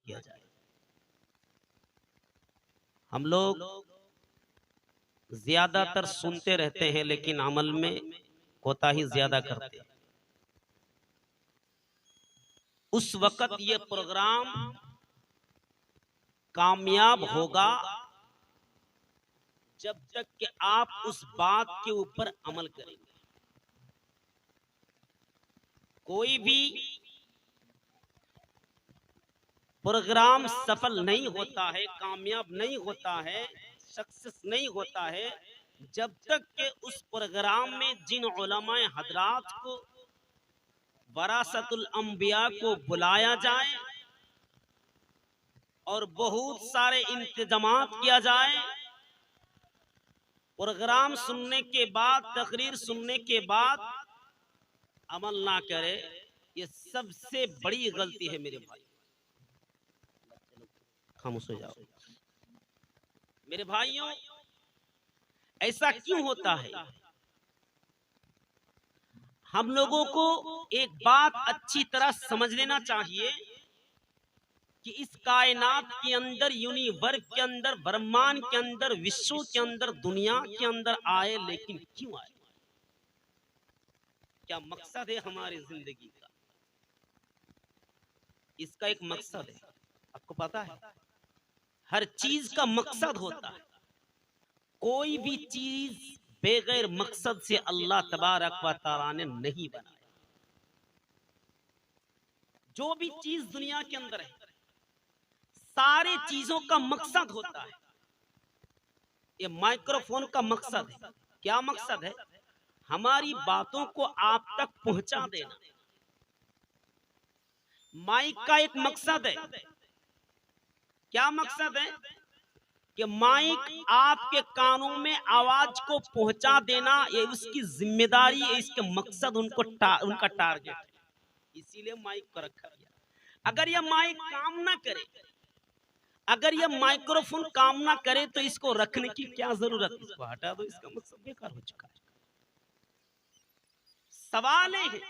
किया जाए। हम लोग ज्यादातर सुनते रहते हैं लेकिन अमल में कोताही ज्यादा करते हैं। उस वक्त ये प्रोग्राम कामयाब होगा जब तक कि आप उस बात के ऊपर अमल करेंगे। कोई भी प्रोग्राम सफल नहीं होता है, कामयाब नहीं होता है, सक्सेस नहीं होता है जब तक कि उस प्रोग्राम में जिन उलमाए हजरात को, वरासतुल अंबिया को बुलाया जाए और बहुत सारे इंतजामात किया जाए। प्रोग्राम सुनने के बाद, तकरीर सुनने के बाद अमल ना करे, ये सबसे बड़ी गलती है मेरे भाई। खामोश हो जाओ मेरे भाइयों। ऐसा क्यों होता है? हम लोगों को एक बात अच्छी तरह समझ लेना चाहिए कि इस कायनात के अंदर, यूनिवर्स के अंदर, ब्रह्मांड के अंदर, विश्व के अंदर, दुनिया के अंदर आए, लेकिन क्यों आए? क्या मकसद है हमारी जिंदगी का? इसका एक मकसद है, आपको पता है? हर चीज का मकसद होता है। कोई भी चीज बगैर मकसद से अल्लाह तबारक व तआला ने नहीं बनाया। जो भी चीज दुनिया के अंदर है, सारी चीजों का मकसद होता है। ये माइक्रोफोन का मकसद है। क्या मकसद है? हमारी बातों को आप तक पहुंचा देना। माइक का एक मकसद है। क्या मकसद है? कि माइक आपके कानों में आवाज को पहुंचा देना, ये उसकी जिम्मेदारी है, इसके मकसद उनका टारगेट है। इसीलिए माइक को रखा गया। अगर यह माइक काम ना करे, अगर यह माइक्रोफोन काम ना करे, तो इसको रखने की क्या जरूरत? इसको हटा दो, इसका मकसद बेकार हो चुका है। सवाल है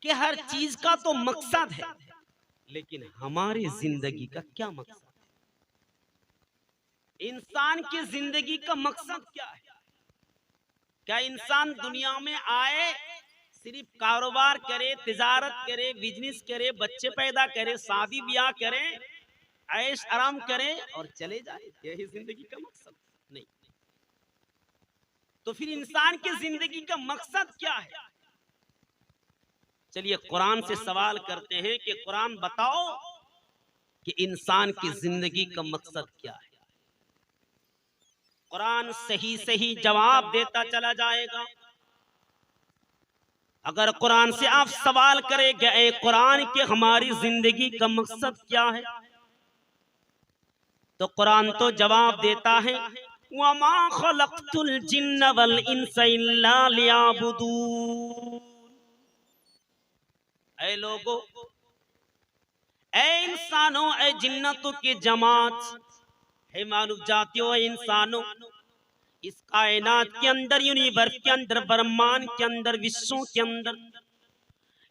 कि हर चीज का तो मकसद है, लेकिन हमारी जिंदगी का क्या मकसद? इंसान की जिंदगी का मकसद क्या है? क्या इंसान दुनिया में आए, सिर्फ कारोबार करे, तिजारत करे, बिजनेस करे, बच्चे पैदा करे, शादी ब्याह करे, ऐश आराम करे और चले जाए? यही जिंदगी का मकसद नहीं। तो फिर इंसान की जिंदगी का मकसद क्या है? चलिए कुरान से सवाल करते हैं कि कुरान बताओ कि इंसान की जिंदगी का मकसद क्या है। कुरान सही सही जवाब देता चला जाएगा। अगर कुरान से आप सवाल करेंगे, ए कुरान के हमारी जिंदगी का मकसद क्या है, तो कुरान तो जवाब देता है, वमा खलक़तुल जिन्न वल इंसा इल्ला लियअबुदून। ऐ लोगों, ऐ इंसानों, ऐ जिन्नतों की जमात, है मानव जातियों, इंसानों, इस कायनात के अंदर, यूनिवर्स के अंदर, ब्रह्मांड के अंदर, विश्व के अंदर,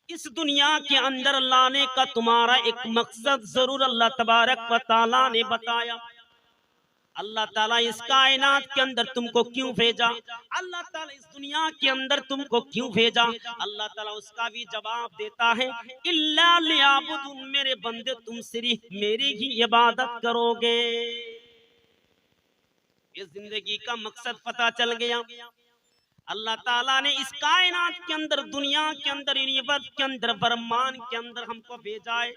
इस दुनिया के अंदर लाने का तुम्हारा एक मकसद जरूर अल्लाह तबारक व तआला ने बताया। अल्लाह ताला इस कायनात के अंदर तुमको क्यों भेजा? अल्लाह ताला इस दुनिया के अंदर तुमको क्यों भेजा? अल्लाह ताला उसका भी जवाब देता है, इल्ला लियअबुदून, मेरे बंदे तुम सिर्फ मेरी ही इबादत करोगे। इस जिंदगी का मकसद पता चल गया। अल्लाह ताला ने इस कायनात के अंदर, दुनिया के अंदर, यूनिवर्स के अंदर, ब्रह्मांड के अंदर हमको भेजा है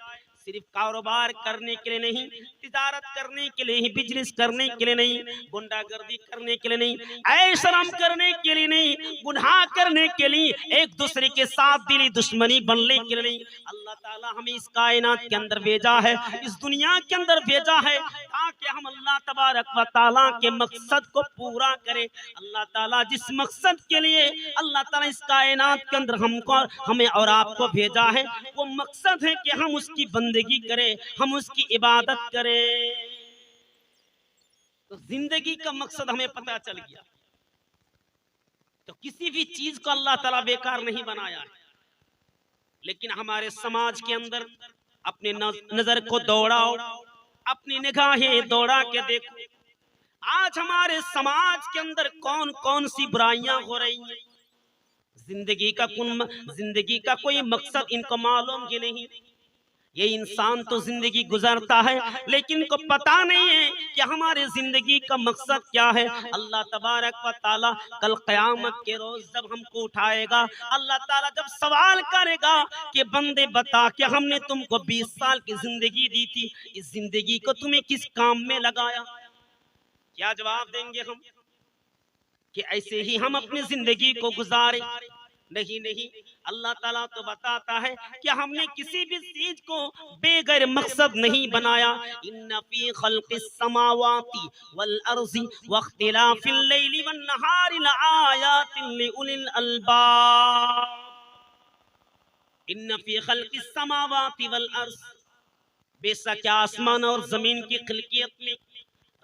सिर्फ कारोबार करने के लिए नहीं, तिजारत करने के लिए, बिजनेस करने के लिए नहीं, गुंडागर्दी करने के लिए नहीं, ऐशराम करने के लिए नहीं, गुनाह करने के लिए, एक दूसरे के साथ दिली दुश्मनी बनने के लिए नहीं। अल्लाह ताला हमें इस कायनात के अंदर भेजा है, इस दुनिया के अंदर भेजा है, ताकि हम अल्लाह तबारक व तआला के मकसद को पूरा करें। अल्लाह ताला जिस मकसद के लिए अल्लाह ताला इस कायनात के अंदर हमको, हमें और आपको भेजा है, वो मकसद है कि हम उसकी बंदगी करें, हम उसकी इबादत करें। तो जिंदगी का मकसद हमें पता चल गया। तो किसी भी चीज को अल्लाह ताला बेकार नहीं बनाया है, लेकिन हमारे समाज के अंदर अपने नजर को दौड़ाओ, अपनी निगाहें दौड़ा के देखो, आज हमारे समाज के अंदर कौन कौन सी बुराइयां हो रही हैं। जिंदगी का कोई मकसद इनको मालूम ही नहीं। ये इंसान तो जिंदगी गुजारता है लेकिन इनको पता नहीं है कि हमारे जिंदगी का मकसद क्या है। अल्लाह तबारक व तआला कल क़यामत के रोज जब हमको उठाएगा, अल्लाह ताला जब सवाल करेगा कि बंदे बता कि हमने तुमको 20 साल की जिंदगी दी थी, इस जिंदगी को तुम्हें किस काम में लगाया? क्या जवाब देंगे हम कि ऐसे ही हम अपनी जिंदगी को गुजारे? नहीं नहीं, अल्लाह ताला तो बताता है कि हमने किसी भी चीज को बेगैर मकसद नहीं बनाया। इन्ना फी खल्क़िस समावाति वल अर्ज़ि वख्तिलाफिल लैलि वन नहारि लआयातिन लिउलिल अलबाब। इन्ना फी खल्क़िस समावाति वल अर्ज़, बेशक आसमान और जमीन की खिलकियत में,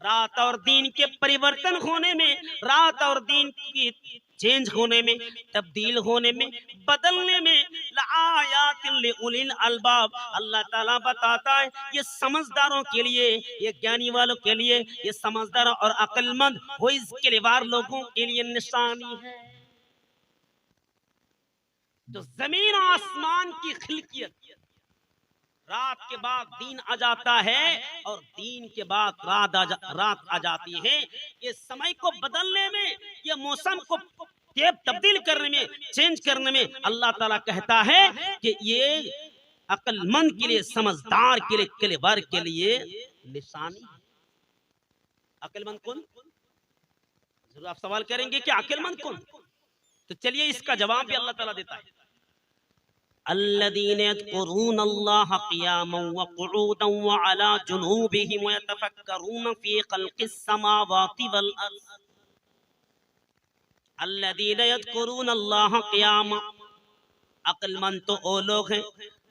रात और दिन के परिवर्तन होने में, रात और दिन की चेंज होने में, तब्दील होने में, बदलने में, लआयातिन लिउलिल अलबाब, अल्लाह ताला बताता है ये समझदारों के लिए, ये ज्ञानी वालों के लिए, ये समझदार और अक्लमंद हो इसके लेवार लोगों के लिए निशानी है। तो जमीन आसमान की खिलकियत, रात के बाद दिन आ जाता है और दिन के बाद रात आ जाती है। ये समय को बदलने में, ये मौसम को तब्दील करने में, चेंज करने में अल्लाह ताला कहता है कि ये अक्लमंद के लिए, समझदार के लिए, क्लेवर के लिए निशानी है। अक्लमंद कौन? जरूर आप सवाल करेंगे कि अक्लमंद कौन? तो चलिए इसका जवाब भी अल्लाह ताला देता है। अल्लज़ीना यज़कुरूनल्लाह क़ियामन व क़ुऊदन व अला जुनूबिहिम व यतफ़क्करून फ़ी ख़ल्क़िस समावाति वल अर्ज़। अल्लज़ीना यज़कुरूनल्लाह क़ियामन, अक्लमंद तो वो लोग हैं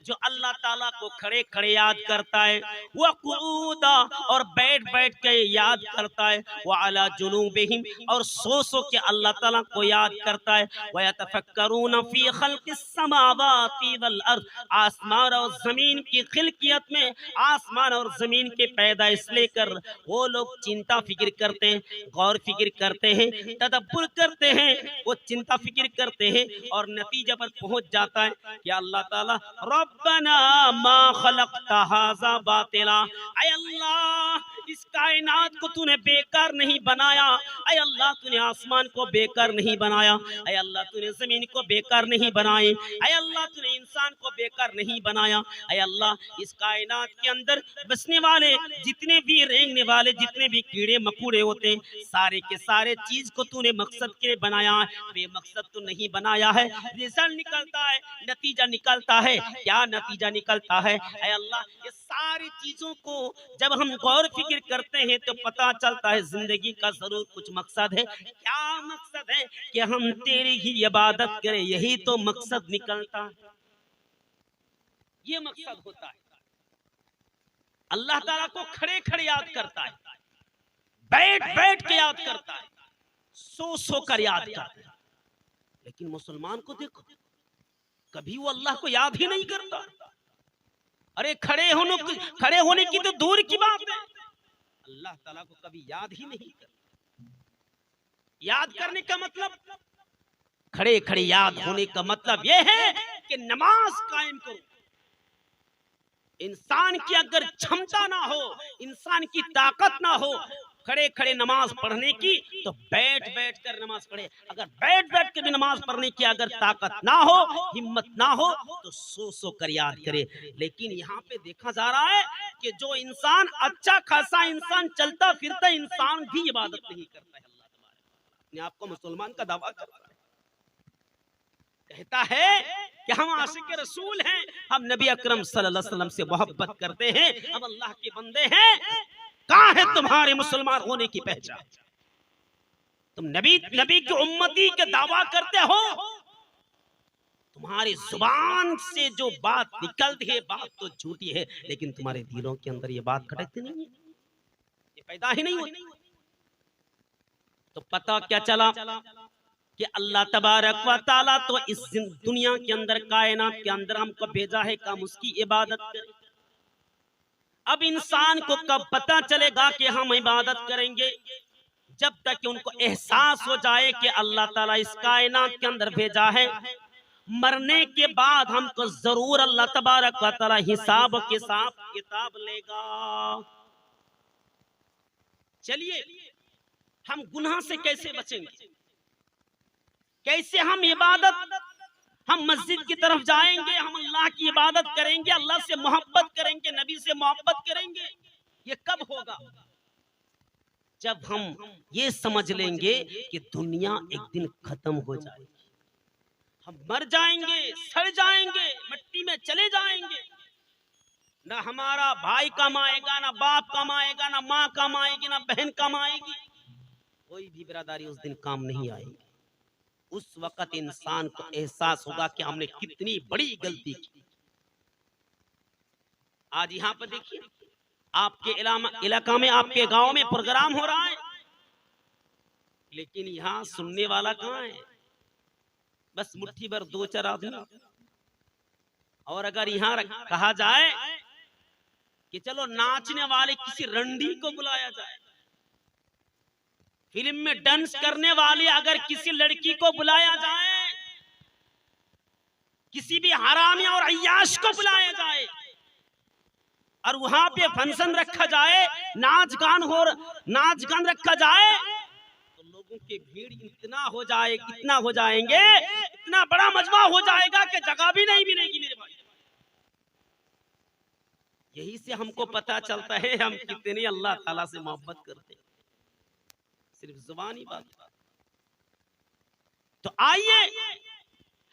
जो अल्लाह ताला को खड़े खड़े याद करता है, वह क़ुऊदा और बैठ बैठ के याद करता है, वह अला जुनूबिहिम और सो के अल्लाह ताला को याद करता है, वह यतफ़क्करून फ़ी ख़ल्क़िस समावाति वल अर्ज़, आसमान और जमीन की खिलकियत में, आसमान और जमीन के पैदाइश लेकर वो लोग चिंता फिक्र करते हैं, गौर फिक्र करते हैं, तदब्बुर करते हैं, वो चिंता फिक्र करते हैं और नतीजे पर पहुंच जाता है कि अल्लाह ताला रब्बना मा खलक़ता हाज़ा बातिला, ऐ अल्लाह इस कायनात को तूने बेकार नहीं बनाया, ऐ अल्लाह तूने आसमान को बेकार नहीं बनाया, ऐ अल्लाह तूने जमीन को बेकार नहीं बनाए, ऐ अल्लाह तूने इंसान को बेकार नहीं बनाया, ऐ अल्लाह इस कायनात के अंदर बसने वाले जितने भी रेंगने वाले जितने भी कीड़े मकोड़े होते हैं, सारे के सारे चीज को तूने मकसद के लिए बनाया है, बेमकसद तो नहीं बनाया है। रिजल्ट निकलता है, नतीजा निकलता है। क्या नतीजा निकलता है? ऐ अल्लाह ये सारी चीजों को जब हम गौर फिक्र करते हैं तो पता चलता है जिंदगी का जरूर कुछ मकसद है। क्या मकसद है? कि हम तेरी ही इबादत करें, यही तो मकसद निकलता है। ये मकसद होता है। अल्लाह ताला को खड़े खड़े याद करता है, बैठ बैठ के याद करता है, सो कर याद करता है। लेकिन मुसलमान को देखो, कभी वो अल्लाह को याद ही नहीं करता। अरे खड़े होने की तो दूर की बात है, अल्लाह ताला को कभी याद ही नहीं करता। याद करने का मतलब, खड़े खड़े याद होने का मतलब यह है कि नमाज कायम करो। इंसान की अगर क्षमता ना हो, इंसान की ताकत ना हो खड़े खड़े नमाज पढ़ने की, तो बैठ बैठ कर नमाज पढ़े। अगर बैठ बैठ कर भी नमाज पढ़ने की अगर ताकत ना हो, हिम्मत ना हो, तो सो कर याद करे। लेकिन यहाँ पे देखा जा रहा है कि जो इंसान, अच्छा खासा इंसान, चलता फिरता इंसान भी इबादत नहीं करता है। अल्लाह अपने आप को मुसलमान का दावा करता है, कहता है कि हम आशिक रसूल हैं, हम नबी अकरम सल्लल्लाहु अलैहि वसल्लम से मोहब्बत करते हैं, हम अल्लाह के बंदे हैं। कहाँ है तुम्हारे मुसलमान होने की पहचान? तुम नबी की उम्मती के दावा करते हो, तुम्हारी जुबान से जो बात निकलती है बात तो झूठी है, लेकिन तुम्हारे दिलों के अंदर ये बात खटकती नहीं है, ये पैदा ही नहीं होती। तो पता क्या चला कि अल्लाह तबारक व तआला तो इस दुनिया के अंदर, कायनात के अंदर हमको भेजा है कि हम उसकी इबादत करें। अब इंसान को कब पता चलेगा कि हम इबादत करेंगे? जब तक कि उनको एहसास हो जाए कि अल्लाह ताला इस कायनात के अंदर भेजा है, मरने के बाद हमको जरूर अल्लाह तबारक व तआला हिसाब किताब लेगा। चलिए, हम गुनाह से कैसे बचेंगे? कैसे हम इबादत, हम मस्जिद की तरफ जाएंगे, हम अल्लाह की इबादत करेंगे, अल्लाह से मोहब्बत करेंगे, नबी से मोहब्बत करेंगे, ये कब होगा? जब हम ये समझ लेंगे कि दुनिया एक दिन खत्म हो जाएगी, हम मर जाएंगे, सड़ जाएंगे, मिट्टी में चले जाएंगे, ना हमारा भाई कमाएगा, ना बाप कमाएगा, ना माँ कमाएगी, ना बहन कमाएगी, कोई भी बिरादरी उस दिन काम नहीं आएगी। उस वक्त इंसान को एहसास होगा कि हमने कितनी बड़ी गलती की। आज यहाँ पर देखिए, आपके इलाका में, आपके गांव में प्रोग्राम हो रहा है, लेकिन यहाँ सुनने वाला कहाँ है? बस मुट्ठी भर 2-4 आदमी। और अगर यहाँ कहा जाए कि चलो नाचने वाले किसी रंडी को बुलाया जाए, फिल्म में डांस करने वाली अगर किसी लड़की को बुलाया जाए, किसी भी हरामी और अय्याश को बुलाया जाए और वहां पे फंक्शन रखा जाए, नाच गान रखा जाए, तो लोगों की भीड़ इतना हो जाए, कितना हो जाएंगे, इतना बड़ा मजमा हो जाएगा कि जगह भी नहीं मिलेगी मेरे भाई। यही से हमको पता चलता है हम कितने अल्लाह ताला से मोहब्बत करते हैं, सिर्फ जुबानी बात। तो आइए,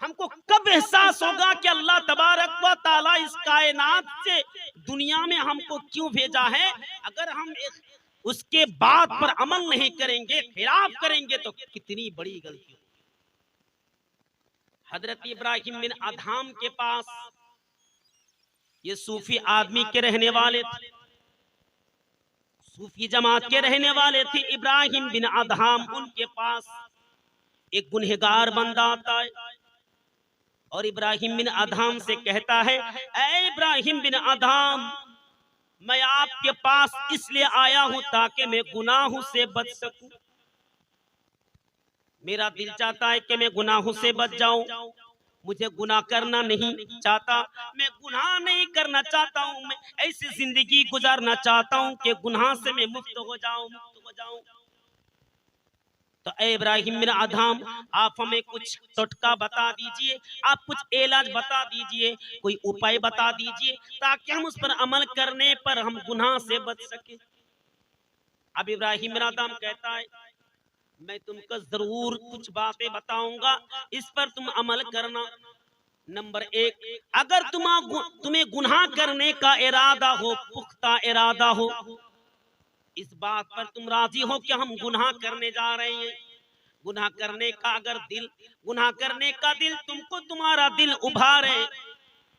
हमको कब एहसास होगा कि अल्लाह तबारक व ताला इस कायनात से दुनिया में हमको क्यों भेजा है? अगर हम उसके बात पर अमल नहीं करेंगे, खिलाफ करेंगे, तो कितनी बड़ी गलती। हजरत इब्राहिम बिन अदहम के पास, ये सूफी आदमी के रहने वाले थे, सूफी जमात के रहने वाले थे इब्राहिम बिन अदहम। उनके पास एक गुनहगार बंदा आता है और इब्राहिम बिन अदहम से कहता है, ऐ इब्राहिम बिन अदहम, मैं आपके पास इसलिए आया हूं ताकि मैं गुनाहों से बच सकूं। मेरा दिल चाहता है कि मैं गुनाहों से बच जाऊं, मुझे गुनाह करना नहीं चाहता, मैं गुनाह नहीं करना चाहता हूं, मैं ऐसी जिंदगी गुजारना चाहता हूं कि गुनाह से मैं मुक्त हो जाऊं। तो ऐ इब्राहिम बिन अदहम, आप हमें कुछ टोटका बता दीजिए, आप कुछ इलाज बता दीजिए, कोई उपाय बता दीजिए, ताकि हम उस पर अमल करने पर हम गुनाह से बच सके। अब इब्राहिम बिन अदहम कहता है, मैं तुमको जरूर कुछ बातें बताऊंगा, इस पर तुम अमल करना। नंबर 1, अगर तुम्हें गुनाह करने का इरादा हो, पुख्ता इरादा हो, इस बात पर तुम राजी हो कि हम गुनाह करने जा रहे हैं, गुनाह करने का दिल तुमको, तुम्हारा दिल उभारे,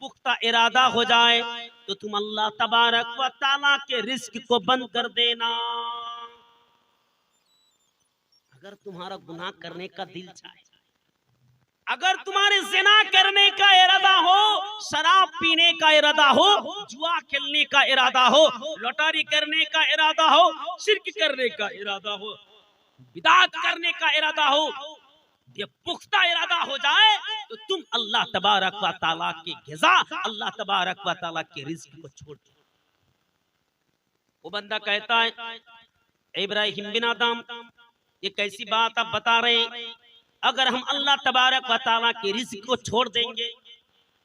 पुख्ता इरादा हो जाए, तो तुम अल्लाह तबारक व तआला के रिस्क को बंद कर देना। अगर तुम्हारा गुनाह करने का दिल चाहे, अगर तुम्हारे ज़िना करने का इरादा हो, शराब पीने का इरादा हो, जुआ खेलने का इरादा हो, लॉटरी करने का इरादा हो, शिर्क करने का इरादा हो, बिदात करने का इरादा हो, ये पुख्ता इरादा हो जाए, तो तुम अल्लाह तबारक व तआला की ग़िज़ा, अल्लाह तबारक व तआला के रिज़्क़ को छोड़ दो। वो बंदा कहता है, इब्राहिम बिन अदहम, ये कैसी बात आप बता रहे हैं? अगर हम अल्लाह तबारक व तआला के रिज़्क़ को छोड़ देंगे,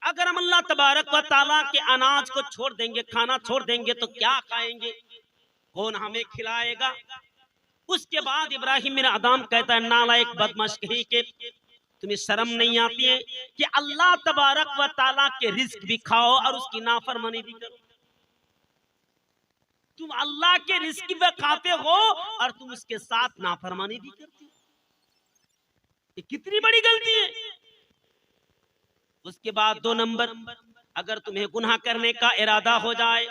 अगर हम अल्लाह तबारक व तआला के अनाज को छोड़ देंगे, खाना छोड़ देंगे, तो क्या खाएंगे? कौन हमें खिलाएगा? उसके बाद इब्राहिम बिन अदहम कहता है, नालायक बदमाश कहीं के, तुम्हें शर्म नहीं आती है कि अल्लाह तबारक व तआला के रिज़्क़ भी खाओ और उसकी नाफरमानी भी करो? तुम अल्लाह के रिज़्क़ भी खाते हो और तुम उसके साथ नाफरमानी भी करते हो, ये कितनी बड़ी गलती है। उसके बाद 2 नंबर, अगर तुम्हें गुनाह करने का इरादा हो जाए,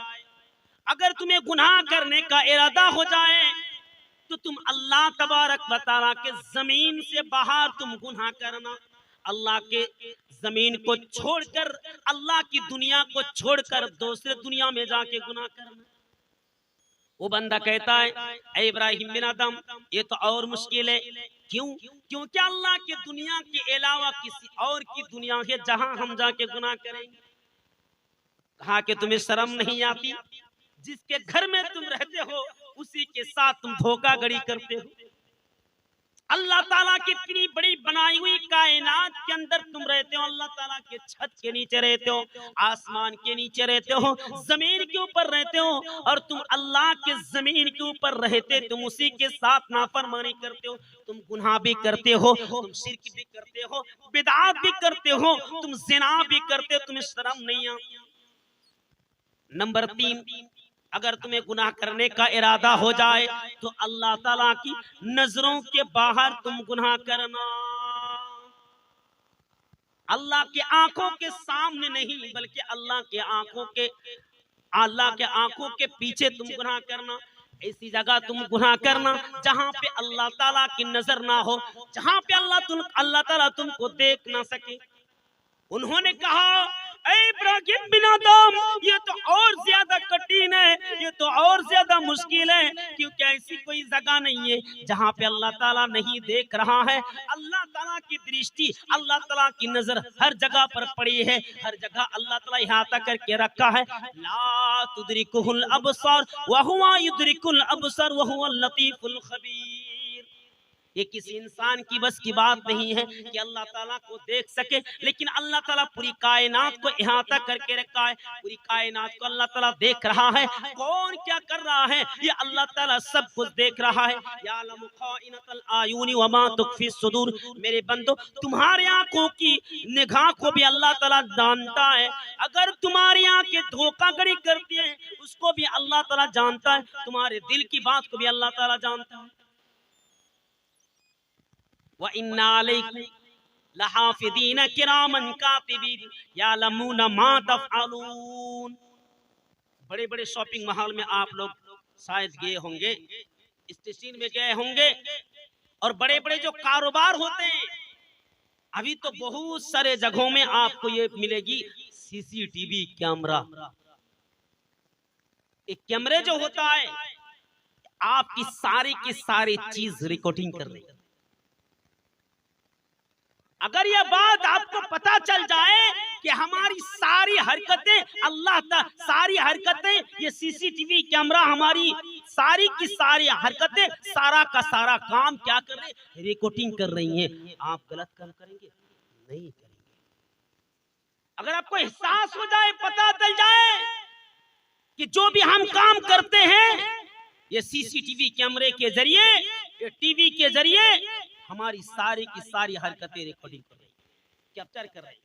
अगर तुम्हें गुनाह करने का इरादा हो जाए, तो तुम अल्लाह तबारक व तआला के जमीन से बाहर तुम गुनाह करना, अल्लाह के जमीन को छोड़कर, अल्लाह की दुनिया को छोड़कर दूसरे दुनिया में जाके गुनाह करना। वो बंदा कहता है ऐ इब्राहिम बिन आदम, ये तो और मुश्किल है। क्यों? क्योंकि अल्लाह की दुनिया के अलावा किसी और की दुनिया है जहां हम जाके गुनाह करेंगे। कहा कि तुम्हें शर्म नहीं आती? जिसके घर में तुम रहते हो उसी के साथ तुम धोखाधड़ी करते हो। अल्लाह ताला की इतनी बड़ी बनाई हुई कायनात के अंदर तुम रहते हो, अल्लाह ताला के छत के नीचे रहते हो, आसमान के नीचे रहते हो, जमीन के ऊपर रहते हो, और तुम अल्लाह के जमीन के ऊपर रहते तुम उसी के साथ नाफरमानी करते हो। तुम गुनाह भी करते हो, तुम शिर्क भी करते हो, बिदअत भी करते हो, तुम ज़िना भी करते हो, तुम्हें शर्म नहीं आती? नंबर 3, अगर तुम्हें गुनाह करने का इरादा हो जाए तो अल्लाह ताला की नजरों के बाहर तुम गुनाह करना। अल्लाह के आंखों के सामने नहीं, बल्कि अल्लाह के आंखों के पीछे तुम गुनाह करना। ऐसी जगह तुम गुनाह करना जहां पे अल्लाह ताला की नजर ना हो, जहां पे अल्लाह ताला तुमको देख ना सके। उन्होंने कहा ऐ इब्राहिम बिन आदम, ये तो और ज्यादा कठिन है, ये तो और ज्यादा मुश्किल है, क्योंकि ऐसी कोई जगह नहीं है जहाँ पे अल्लाह ताला नहीं देख रहा है। अल्लाह ताला की दृष्टि, अल्लाह ताला की नजर हर जगह पर पड़ी है, हर जगह अल्लाह ताला इहाता करके रखा है। ला तुदरिकुहुल अबसार व हुवा युदरिकुल अबसार व हुवल लतीफुल खबीर। ये किसी इंसान की बस की बात नहीं है कि अल्लाह ताला को देख सके, लेकिन अल्लाह ताला पूरी कायनात को इहाता करके रखा है, पूरी कायनात को अल्लाह ताला देख रहा है। कौन क्या कर रहा है ये अल्लाह ताला सब कुछ देख रहा है। यालमु खाइनतल आयुनि व मा तुख्फी सुदूर। मेरे बंदो, तुम्हारी आंखों की निगाह को भी अल्लाह ताला जानता है। अगर तुम्हारी आंखें धोखाधड़ी करती है उसको भी अल्लाह ताला जानता है, तुम्हारे दिल की बात को भी अल्लाह ताला जानता है। व इन्ना अलैकुम लहाफिदीन किरामन कातिबीन यालमूना मा तफअलून। बड़े बड़े शॉपिंग मॉल में आप लोग शायद गए होंगे, स्टेशन में गए होंगे, और बड़े बड़े जो कारोबार होते हैं, अभी तो बहुत सारे जगहों में आपको ये मिलेगी सीसीटीवी कैमरा। एक कैमरे जो होता है आपकी सारी की सारी चीज रिकॉर्डिंग कर रही है। अगर यह बात आपको पता चल जाए कि हमारी सारी हरकतें ये सीसीटीवी कैमरा हमारी सारी की सारी हरकतें, सारा का सारा काम क्या कर रहे, रिकॉर्डिंग कर रही हैं, आप गलत काम करेंगे? नहीं करेंगे। अगर आपको एहसास हो जाए, पता चल जाए कि जो भी हम काम करते हैं ये सीसीटीवी कैमरे के जरिए, ये टीवी के जरिए हमारी सारी की सारी हरकतें रिकॉर्डिंग कर रही, कैप्चर कर रही,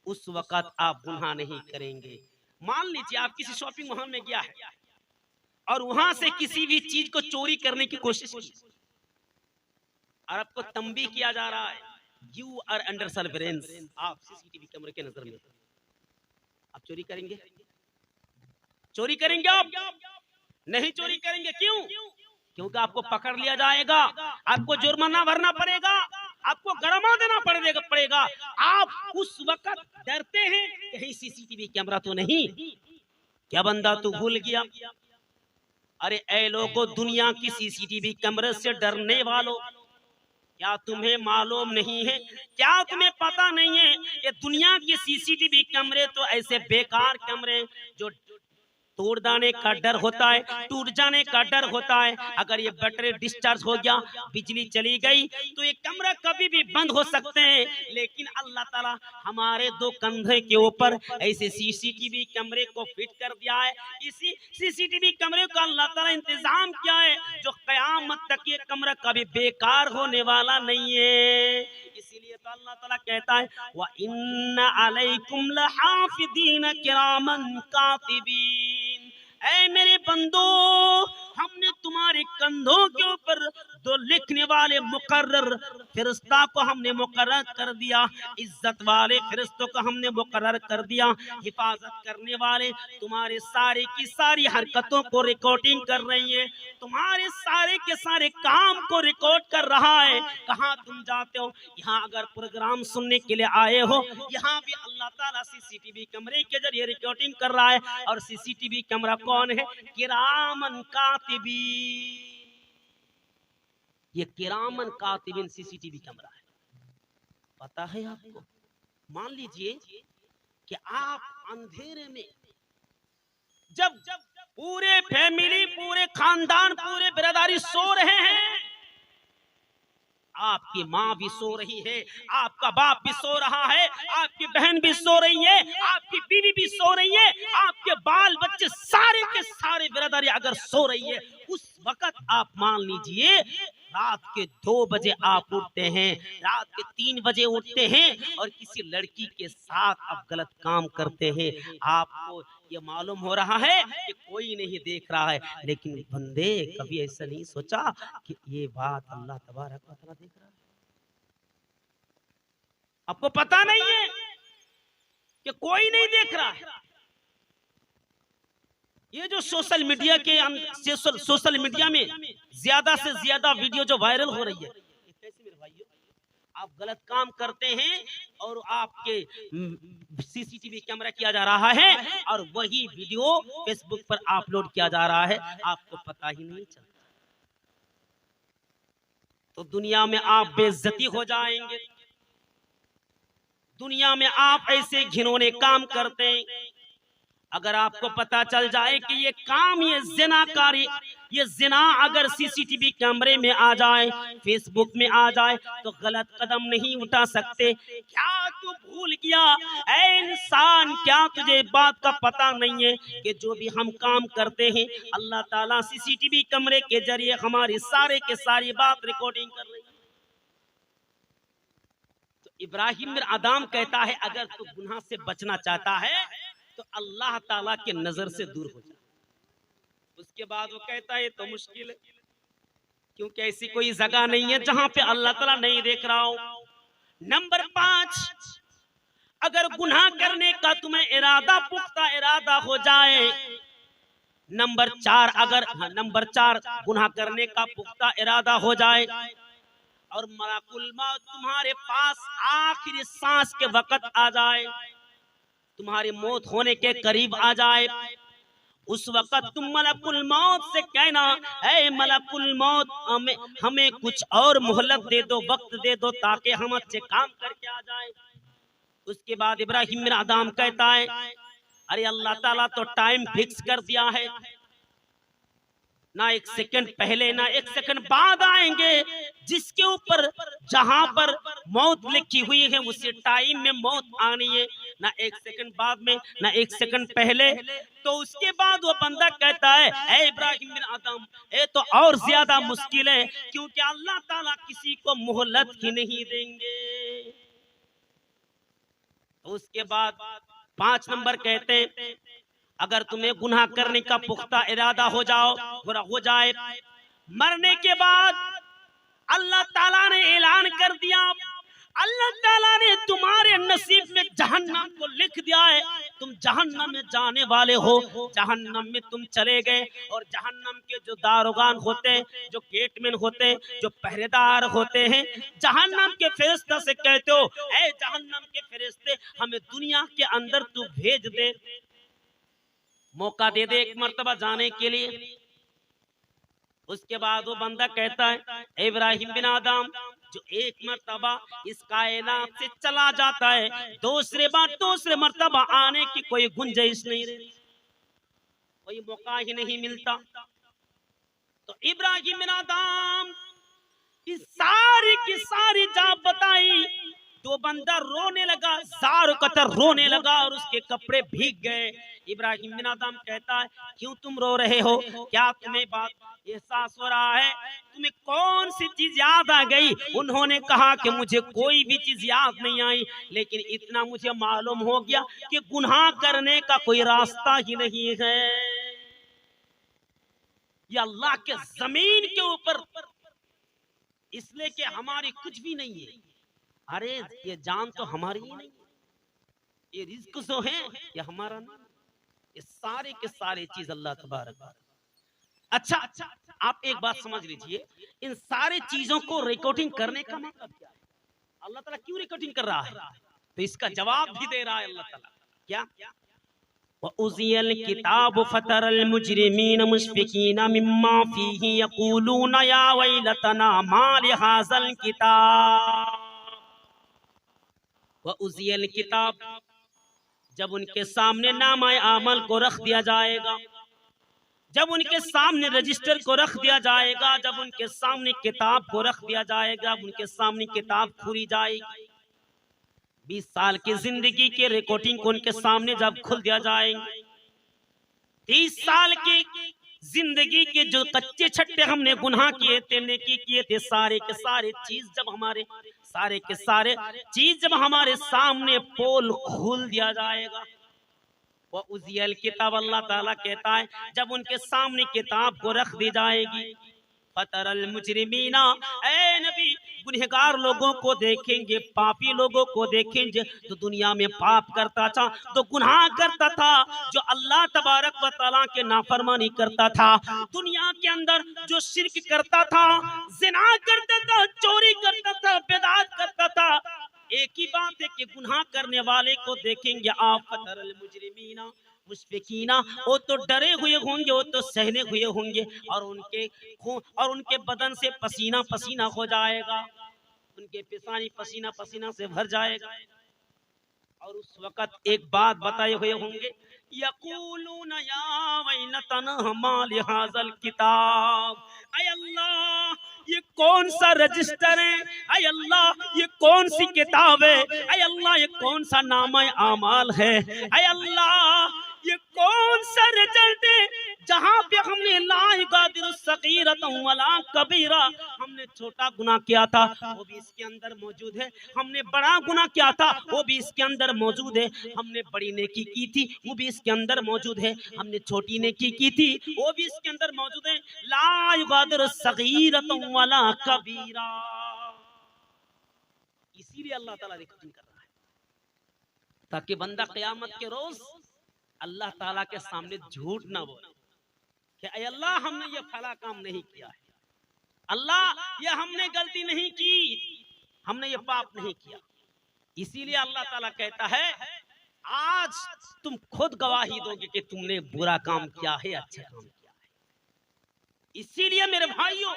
उस वक्त आप गुनाह नहीं करेंगे। मान लीजिए आप किसी शॉपिंग मॉल में गया है और वहां से किसी भी चीज को चोरी करने की कोशिश की और आपको तंबीह किया जा रहा है, यू आर अंडर सर्वेलेंस, आप सीसीटीवी कैमरे के नजर में, आप चोरी करेंगे? चोरी करेंगे? आप नहीं चोरी करेंगे। क्यों? क्योंकि आपको पकड़ लिया जाएगा, आपको जुर्माना भरना पड़ेगा, आपको गरमा देना पड़ेगा। आप उस वक्त डरते हैं कहीं सीसीटीवी कैमरा तो नहीं। क्या बंदा तू भूल गया? अरे ऐ लोगों, दुनिया की सीसीटीवी कैमरे से डरने वालों, क्या तुम्हें मालूम नहीं है, क्या तुम्हें पता नहीं है, ये दुनिया के सीसीटीवी कैमरे तो ऐसे बेकार कैमरे जो तोड़ जाने का डर होता है, टूट जाने का डर होता है। अगर ये बैटरी डिस्चार्ज हो गया, बिजली चली गई, तो ये कैमरा कभी भी बंद हो सकते हैं। लेकिन अल्लाह ताला हमारे दो कंधे के ऊपर ऐसे सीसीटीवी कैमरे को फिट कर दिया है। इसी सीसीटीवी कैमरे का अल्लाह ताला इंतजाम किया है जो कयामत तक ये कैमरा कभी बेकार होने वाला नहीं है। इसीलिए तो अल्लाह ताला कहता है व इन्ना अलैकुम लहाफिदीन किरामन कातिबीन। ऐ मेरे बंदो, हमने तुम्हारे कंधों के ऊपर दो लिखने वाले मुकर्रर फरिश्ता को हमने मुकर्रर कर दिया, इज्जत वाले फरिश्तों को हमने मुकर्रर कर दिया, हिफाजत करने वाले तुम्हारे सारे की सारी हरकतों को रिकॉर्डिंग कर रही है, तुम्हारे सारे के सारे काम को रिकॉर्ड कर रहा है। कहाँ तुम जाते हो, यहाँ अगर प्रोग्राम सुनने के लिए आए हो, यहाँ भी अल्लाह ताला सीसीटीवी कैमरे के जरिए रिकॉर्डिंग कर रहा है। और सीसीटीवी कैमरा कौन है? किरामन कातिबीन। ये किरामन कातिबीन सीसीटीवी कैमरा है, पता है आपको? मान लीजिए कि आप अंधेरे में जब पूरे फैमिली, पूरे खानदान, पूरे बिरादरी सो रहे हैं, आपकी माँ भी सो रही है, आपका बाप भी सो रहा है, आपकी बहन भी सो रही है, आपकी बीवी भी सो रही है, आपके बाल बच्चे सारे के सारे बिरादरी अगर सो रही है, उस वक्त आप मान लीजिए रात के 2 बजे आप उठते हैं, रात के 3 बजे उठते हैं और किसी लड़की के साथ आप गलत काम करते हैं। आपको ये मालूम हो रहा है कि कोई नहीं देख रहा है, लेकिन बंदे कभी ऐसा नहीं सोचा कि ये बात अल्लाह तबारक व तआला देख रहा है। आपको पता नहीं है कि कोई नहीं देख रहा है। ये जो सोशल मीडिया में ज्यादा से ज्यादा वीडियो जो वायरल हो रही है, कैसे मेरे भाइयों, आप गलत काम करते हैं और आपके सीसीटीवी कैमरा किया जा रहा है और वही वीडियो फेसबुक पर अपलोड किया जा रहा है, आपको पता ही नहीं चलता। तो दुनिया में आप बेइज्जती हो जाएंगे, दुनिया में आप ऐसे घिनौने काम करते हैं। अगर आपको पता चल जाए कि ये काम, ये जिनाकारी, ये जिना अगर सीसीटीवी कैमरे में आ जाए, फेसबुक में आ जाए, तो गलत कदम नहीं उठा सकते। क्या तू भूल गया ऐ इंसान, क्या तुझे बात का पता नहीं है कि जो भी हम काम करते हैं अल्लाह ताला सीसीटीवी कैमरे के जरिए हमारी सारे के सारी बात रिकॉर्डिंग कर रही है। तो इब्राहिम बिन अदहम कहता है अगर तू गुनाह से बचना चाहता है तो अल्लाह ताला के नजर से दूर हो जा। उसके बाद वो कहता है तो मुश्किल है, क्योंकि ऐसी कोई जगह नहीं है जहां पे अल्लाह ताला नहीं देख रहा हो। नंबर 5, अगर गुनाह करने का तुम्हें इरादा, पुख्ता इरादा हो जाए। नंबर 4 गुनाह करने का पुख्ता इरादा हो जाए और मलाकुल मौत तुम्हारे पास आखिरी सांस के वक्त आ जाए, तुम्हारी मौत होने के करीब आ जाए, उस वक्त तुम मलकुल मौत से कहना ऐ मलकुल मौत, हमें कुछ और मोहलत दे दो, वक्त दे दो, ताकि हम अच्छे काम करके आ जाए। उसके बाद इब्राहिम बिन अदहम कहता है अरे अल्लाह ताला तो टाइम फिक्स कर दिया है, ना 1 सेकंड पहले ना 1 सेकंड बाद आएंगे, जिसके ऊपर जहां पर मौत लिखी हुई है उसी टाइम में मौत आनी है, ना 1 सेकंड बाद में ना 1 सेकंड पहले। तो उसके बाद वो बंदा कहता है ऐ इब्राहिम बिन अदहम, ये तो और ज्यादा मुश्किल है, क्योंकि अल्लाह ताला किसी को मोहलत ही नहीं देंगे। तो उसके बाद 5 नंबर कहते हैं अगर तुम्हें गुनाह करने का पुख्ता इरादा हो जाए, मरने के बाद अल्लाह ताला ने ऐलान कर दिया, अल्लाह ताला ने तुम्हारे नसीब में जहन्नम को लिख दिया है, तुम जहन्नम में जाने वाले हो, जहन्नम में तुम चले गए। और जहन्नम के जो दारोगान होते हैं, जो गेटमैन होते हैं, जो पहरेदार होते हैं, जहन्नम के फरिश्ते से कहते हो ऐ जहन्नम के फरिश्ते, हमें दुनिया के अंदर तू भेज दे, मौका दे दे 1 मर्तबा जाने के लिए। उसके बाद वो बंदा कहता है इब्राहिम बिन अदहम, जो 1 मर्तबा इस कायनात से चला जाता है, दूसरे मर्तबा आने की कोई गुंजाइश नहीं रहती, कोई मौका ही नहीं मिलता। तो इब्राहिम बिन अदहम की सारी जाब बताई, तो बंदा रोने लगा, जार कतर रोने लगा और उसके कपड़े भीग गए। इब्राहिम बिन अदहम कहता है क्यों तुम रो रहे हो, क्या तुम्हें बात एहसास हो रहा है, तुम्हें कौन सी चीज याद आ गई? उन्होंने कहा कि मुझे कोई भी चीज याद नहीं आई, लेकिन इतना मुझे मालूम हो गया कि गुनाह करने का कोई रास्ता ही नहीं है। ये अल्लाह के जमीन के ऊपर इसलिए कि हमारी कुछ भी नहीं है। अरे ये जान तो हमारी ही नहीं, ये रिज्क जो है ये हमारा नहीं, ये सारे के सारे चीज अल्लाह तबारक। अच्छा, आप एक बात समझ लीजिए, इन सारे चीजों को रिकॉर्डिंग करने का मतलब क्या है? अल्लाह ताला क्यों रिकॉर्डिंग कर रहा है? तो इसका जवाब भी दे रहा है अल्लाह ताला। क्या? वउज़ियल किताब फतरल मुजरिमीन मुशफिकीन मिम्मा फीही यक़ूलून या वैलतना मा लिहाज़ल किताब। वउज़ियल किताब, जब उनके सामने नामाए आमल को रख दिया जाएगा, जब उनके सामने रजिस्टर को रख दिया जाएगा, जब उनके सामने किताब को रख दिया जाएगा, उनके सामने किताब खुली जाएगी, 20 साल की जिंदगी के रिकॉर्डिंग को उनके सामने जब खुल दिया जाएंगे, 30 साल की जिंदगी के जो कच्चे छट्टे हमने गुनाह किए थे, नेकी किए थे, सारे के सारे चीज जब हमारे सारे के सारे चीज जब हमारे सामने पोल खोल दिया जाएगा, वो उजियल किताब, अल्लाह ताला कहता है जब उनके सामने किताब को रख दी जाएगी, फतरल मुजरिमीना, ए नबी गुनहगार लोगों को देखेंगे, पापी लोगों को देखेंगे, जो दुनिया में पाप करता था, तो गुनाह करता था, जो अल्लाह तबारक व तआला के नाफरमानी करता था, दुनिया के अंदर जो शिर्क करता था, जिना करता था, चोरी करता था, बिदअत करता था, एक ही बात है कि गुनाह करने वाले को देखेंगे आप, फतरल मुजरिमीना मुशफिकीना, वो तो डरे हुए होंगे, वो तो सहने हुए होंगे, और उनके बदन से पसीना पसीना हो जाएगा, उनके पिसानी पसीना पसीना से भर जाएगा, और उस वक्त एक बात बताए हुए होंगे, यक़ूलून या वैलतना मा लिहाज़ल किताब, ऐ अल्लाह ये कौन सा रजिस्टर है, ऐ अल्लाह ये कौन सी किताब है, ऐ अल्लाह ये कौन सा नामा आमाल है, ऐ अल्लाह ये कौन सा रिजल्ट है, जहाँ पे हमने ला युगादिरु सगीरतन वला कबीरा, हमने छोटा गुनाह किया था वो भी इसके अंदर मौजूद है, हमने बड़ा गुनाह किया था वो भी इसके अंदर मौजूद है, हमने बड़ी नेकी की थी वो भी इसके अंदर मौजूद है, हमने छोटी नेकी की थी वो भी इसके अंदर मौजूद है, ला युगादिरु सगीरतन वला कबीरा। इसीलिए अल्लाह ताला रिकॉर्डिंग कर रहा है, ताकि बंदा क़यामत के रोज अल्लाह ताला के सामने झूठ ना बोले कि ऐ अल्लाह हमने ये फला काम नहीं किया है, अल्लाह ये हमने गलती नहीं की, हमने ये पाप नहीं किया। इसीलिए अल्लाह ताला कहता है आज तुम खुद गवाही दोगे कि तुमने बुरा काम किया है, अच्छा काम किया है। इसीलिए मेरे भाइयों,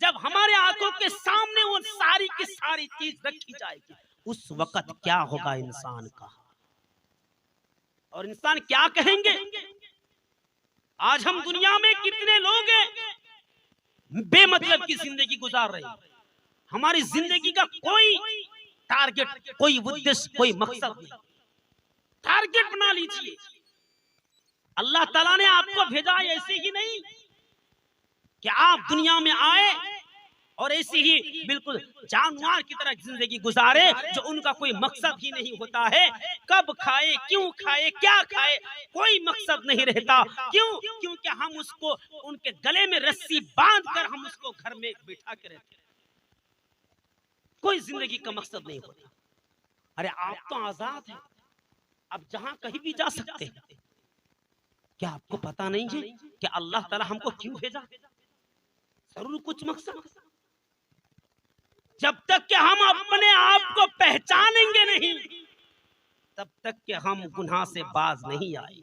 जब हमारे आंखों के सामने वो सारी की सारी चीज रखी जाएगी, उस वक्त क्या होगा इंसान का, और इंसान क्या कहेंगे। आज हम दुनिया में कितने लोग हैं बेमतलब की जिंदगी गुजार रहे हैं, हमारी जिंदगी का कोई टारगेट, कोई उद्देश्य, कोई मकसद नहीं। टारगेट बना लीजिए, अल्लाह ताला ने आपको भेजा ऐसे ही नहीं कि आप दुनिया में आए और ऐसे ही बिल्कुल जानवर की तरह जिंदगी गुजारे, जो उनका कोई मकसद ही नहीं होता है, कब खाए, क्यों खाए, क्या खाए, कोई मकसद नहीं रहता। क्यों? क्योंकि हम उसको उनके गले में रस्सी बांध कर हम उसको घर में बिठा के रहते, कोई जिंदगी का मकसद नहीं होता। अरे आप तो आजाद हैं, अब जहां कहीं भी जा सकते हैं, क्या आपको पता नहीं है कि अल्लाह ताला हमको क्यों भेजा? जरूर कुछ मकसद। जब तक कि हम अपने आप को पहचानेंगे नहीं, तब तक कि हम गुनाह से बाज नहीं आए।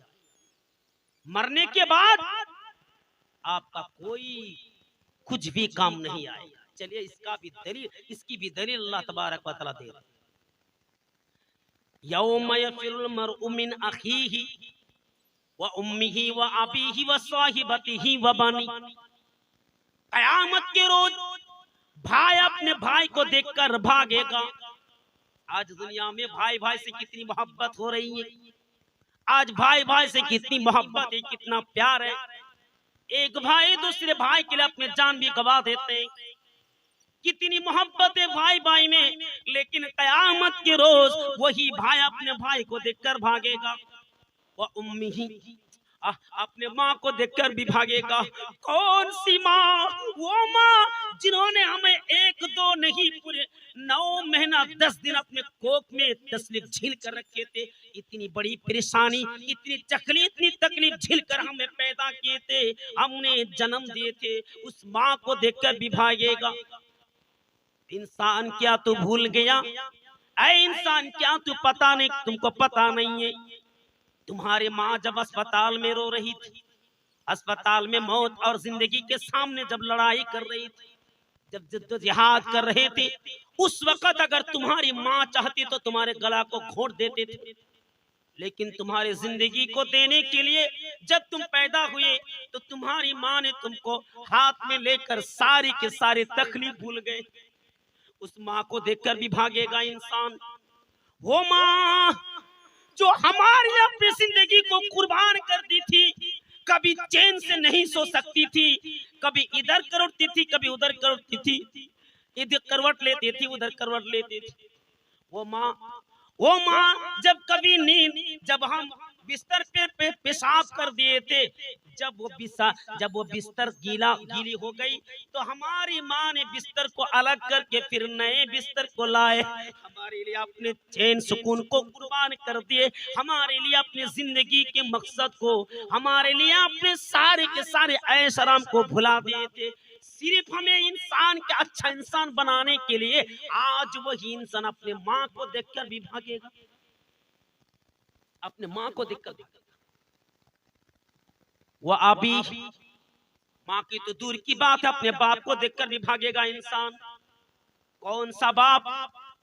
मरने के बाद आपका कोई कुछ भी काम नहीं आएगा। चलिए इसका भी दलील, इसकी भी दलील अल्लाह तबारक व तआला दे रहा है। यौम यफिरुल मरउ मिन अखीही व उम्मिही व अबीही व साहिबतिही व बनी। कयामत के रोज भाई अपने भाई को देखकर भागेगा। आज दुनिया में भाई भाई से कितनी मोहब्बत हो रही है, आज भाई भाई से कितनी मोहब्बत है, कितना प्यार है। एक भाई दूसरे भाई के लिए अपने जान भी गवा देते हैं, कितनी मोहब्बत है भाई भाई में। लेकिन कयामत के रोज वही भाई अपने भाई को देखकर भागेगा। वह उम्मी ही, अपने माँ को देखकर भी भागेगा। कौन सी माँ? वो माँ जिन्होंने हमें 1-2 नहीं पूरे 9 महीना 10 दिन अपने कोख में तसलीफ झील कर रखे थे। इतनी बड़ी परेशानी, इतनी तकलीफ झील कर हमें पैदा किए थे, हमने जन्म दिए थे। उस माँ को देखकर भी भागेगा। इंसान क्या तू भूल गया? ऐ इंसान क्या तू पता नहीं, तुमको पता नहीं है तुम्हारी माँ जब अस्पताल में रो रही थी, अस्पताल में मौत और जिंदगी के सामने जब लड़ाई कर रही थी, जब जद्दोजहद कर रहे थे, उस वक्त अगर तुम्हारी माँ चाहती तो तुम्हारे गला को घोंट देते थे। लेकिन तुम्हारी जिंदगी को देने के लिए जब तुम पैदा हुए तो तुम्हारी माँ ने तुमको हाथ में लेकर सारी के सारी तकलीफ भूल गए। उस माँ को देखकर भी भागेगा इंसान। वो माँ जो हमारी अपनी जिंदगी को कुर्बान कर दी थी, कभी चैन से नहीं सो सकती थी, कभी इधर करवटती थी, कभी उधर करवटती थी, इधर करवट लेती थी, उधर करवट लेती थी। वो माँ जब कभी नींद, जब हम बिस्तर पे पेशाब कर दिए थे, जब वो बिस्तर गीली हो गई तो हमारी माँ ने बिस्तर को अलग करके फिर नए बिस्तर को लाए, हमारे लिए अपने चैन सुकून को कुर्बान कर दिए, हमारे लिए अपनी जिंदगी के मकसद को, हमारे लिए अपने सारे के सारे ऐश आराम को भुला दिए थे। सिर्फ हमें इंसान के अच्छा इंसान बनाने के लिए आज वही इंसान अपने माँ को देखकर भी भागेगा, अपने माँ को देखकर। वो अभी माँ की तो दूर की बात है, अपने बाप को देखकर भी भागेगा इंसान। कौन सा बाप?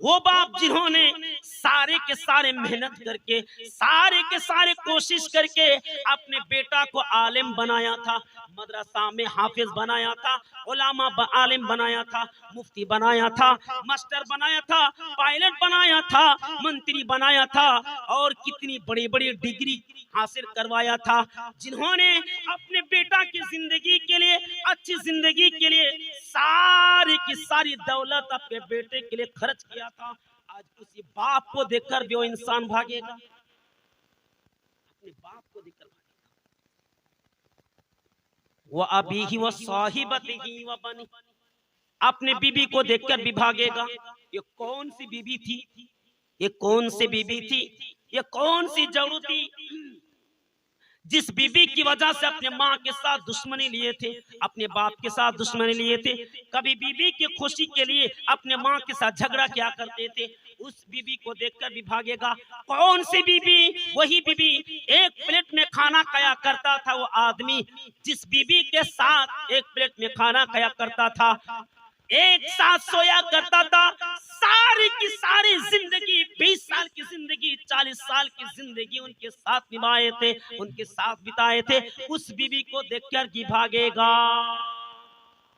वो बाप जिन्होंने सारे के सारे मेहनत करके, सारे के सारे कोशिश करके अपने बेटा को आलिम बनाया था, मदरसा में हाफिज बनाया था, उलामा आलिम बनाया था, मुफ्ती बनाया था, मास्टर बनाया था, पायलट बनाया था, मंत्री बनाया था और कितनी बड़ी बड़ी डिग्री हासिल करवाया था। जिन्होंने अपने बेटा की जिंदगी के लिए, अच्छी जिंदगी के लिए सारी की सारी दौलत अपने बेटे के लिए खर्च किया था, आज उसी बाप को देखकर भी वो इंसान भागेगा, अपने बाप को देखकर भागेगा। वो अभी ही वो साहिबती ही वो बनी, अपने बीबी को देखकर भी भागेगा। ये कौन सी बीबी थी? ये कौन सी बीबी थी? ये कौन सी जरूरत थी जिस बीबी की वजह से अपने माँ के साथ दुश्मनी लिए थे, अपने बाप के साथ दुश्मनी लिए थे, कभी बीबी की खुशी के लिए अपने माँ के साथ झगड़ा क्या करते थे। उस बीबी को देखकर भी भागेगा। कौन सी बीबी? वही बीबी, एक प्लेट में खाना खाया करता था वो आदमी, जिस बीबी के साथ एक प्लेट में खाना खाया करता था, एक साथ सोया करता था, सारी की सारी जिंदगी, 20 साल की जिंदगी, 40 साल की जिंदगी उनके साथ निभाए थे, उनके साथ बिताए थे। उस बीबी को देखकर की भागेगा।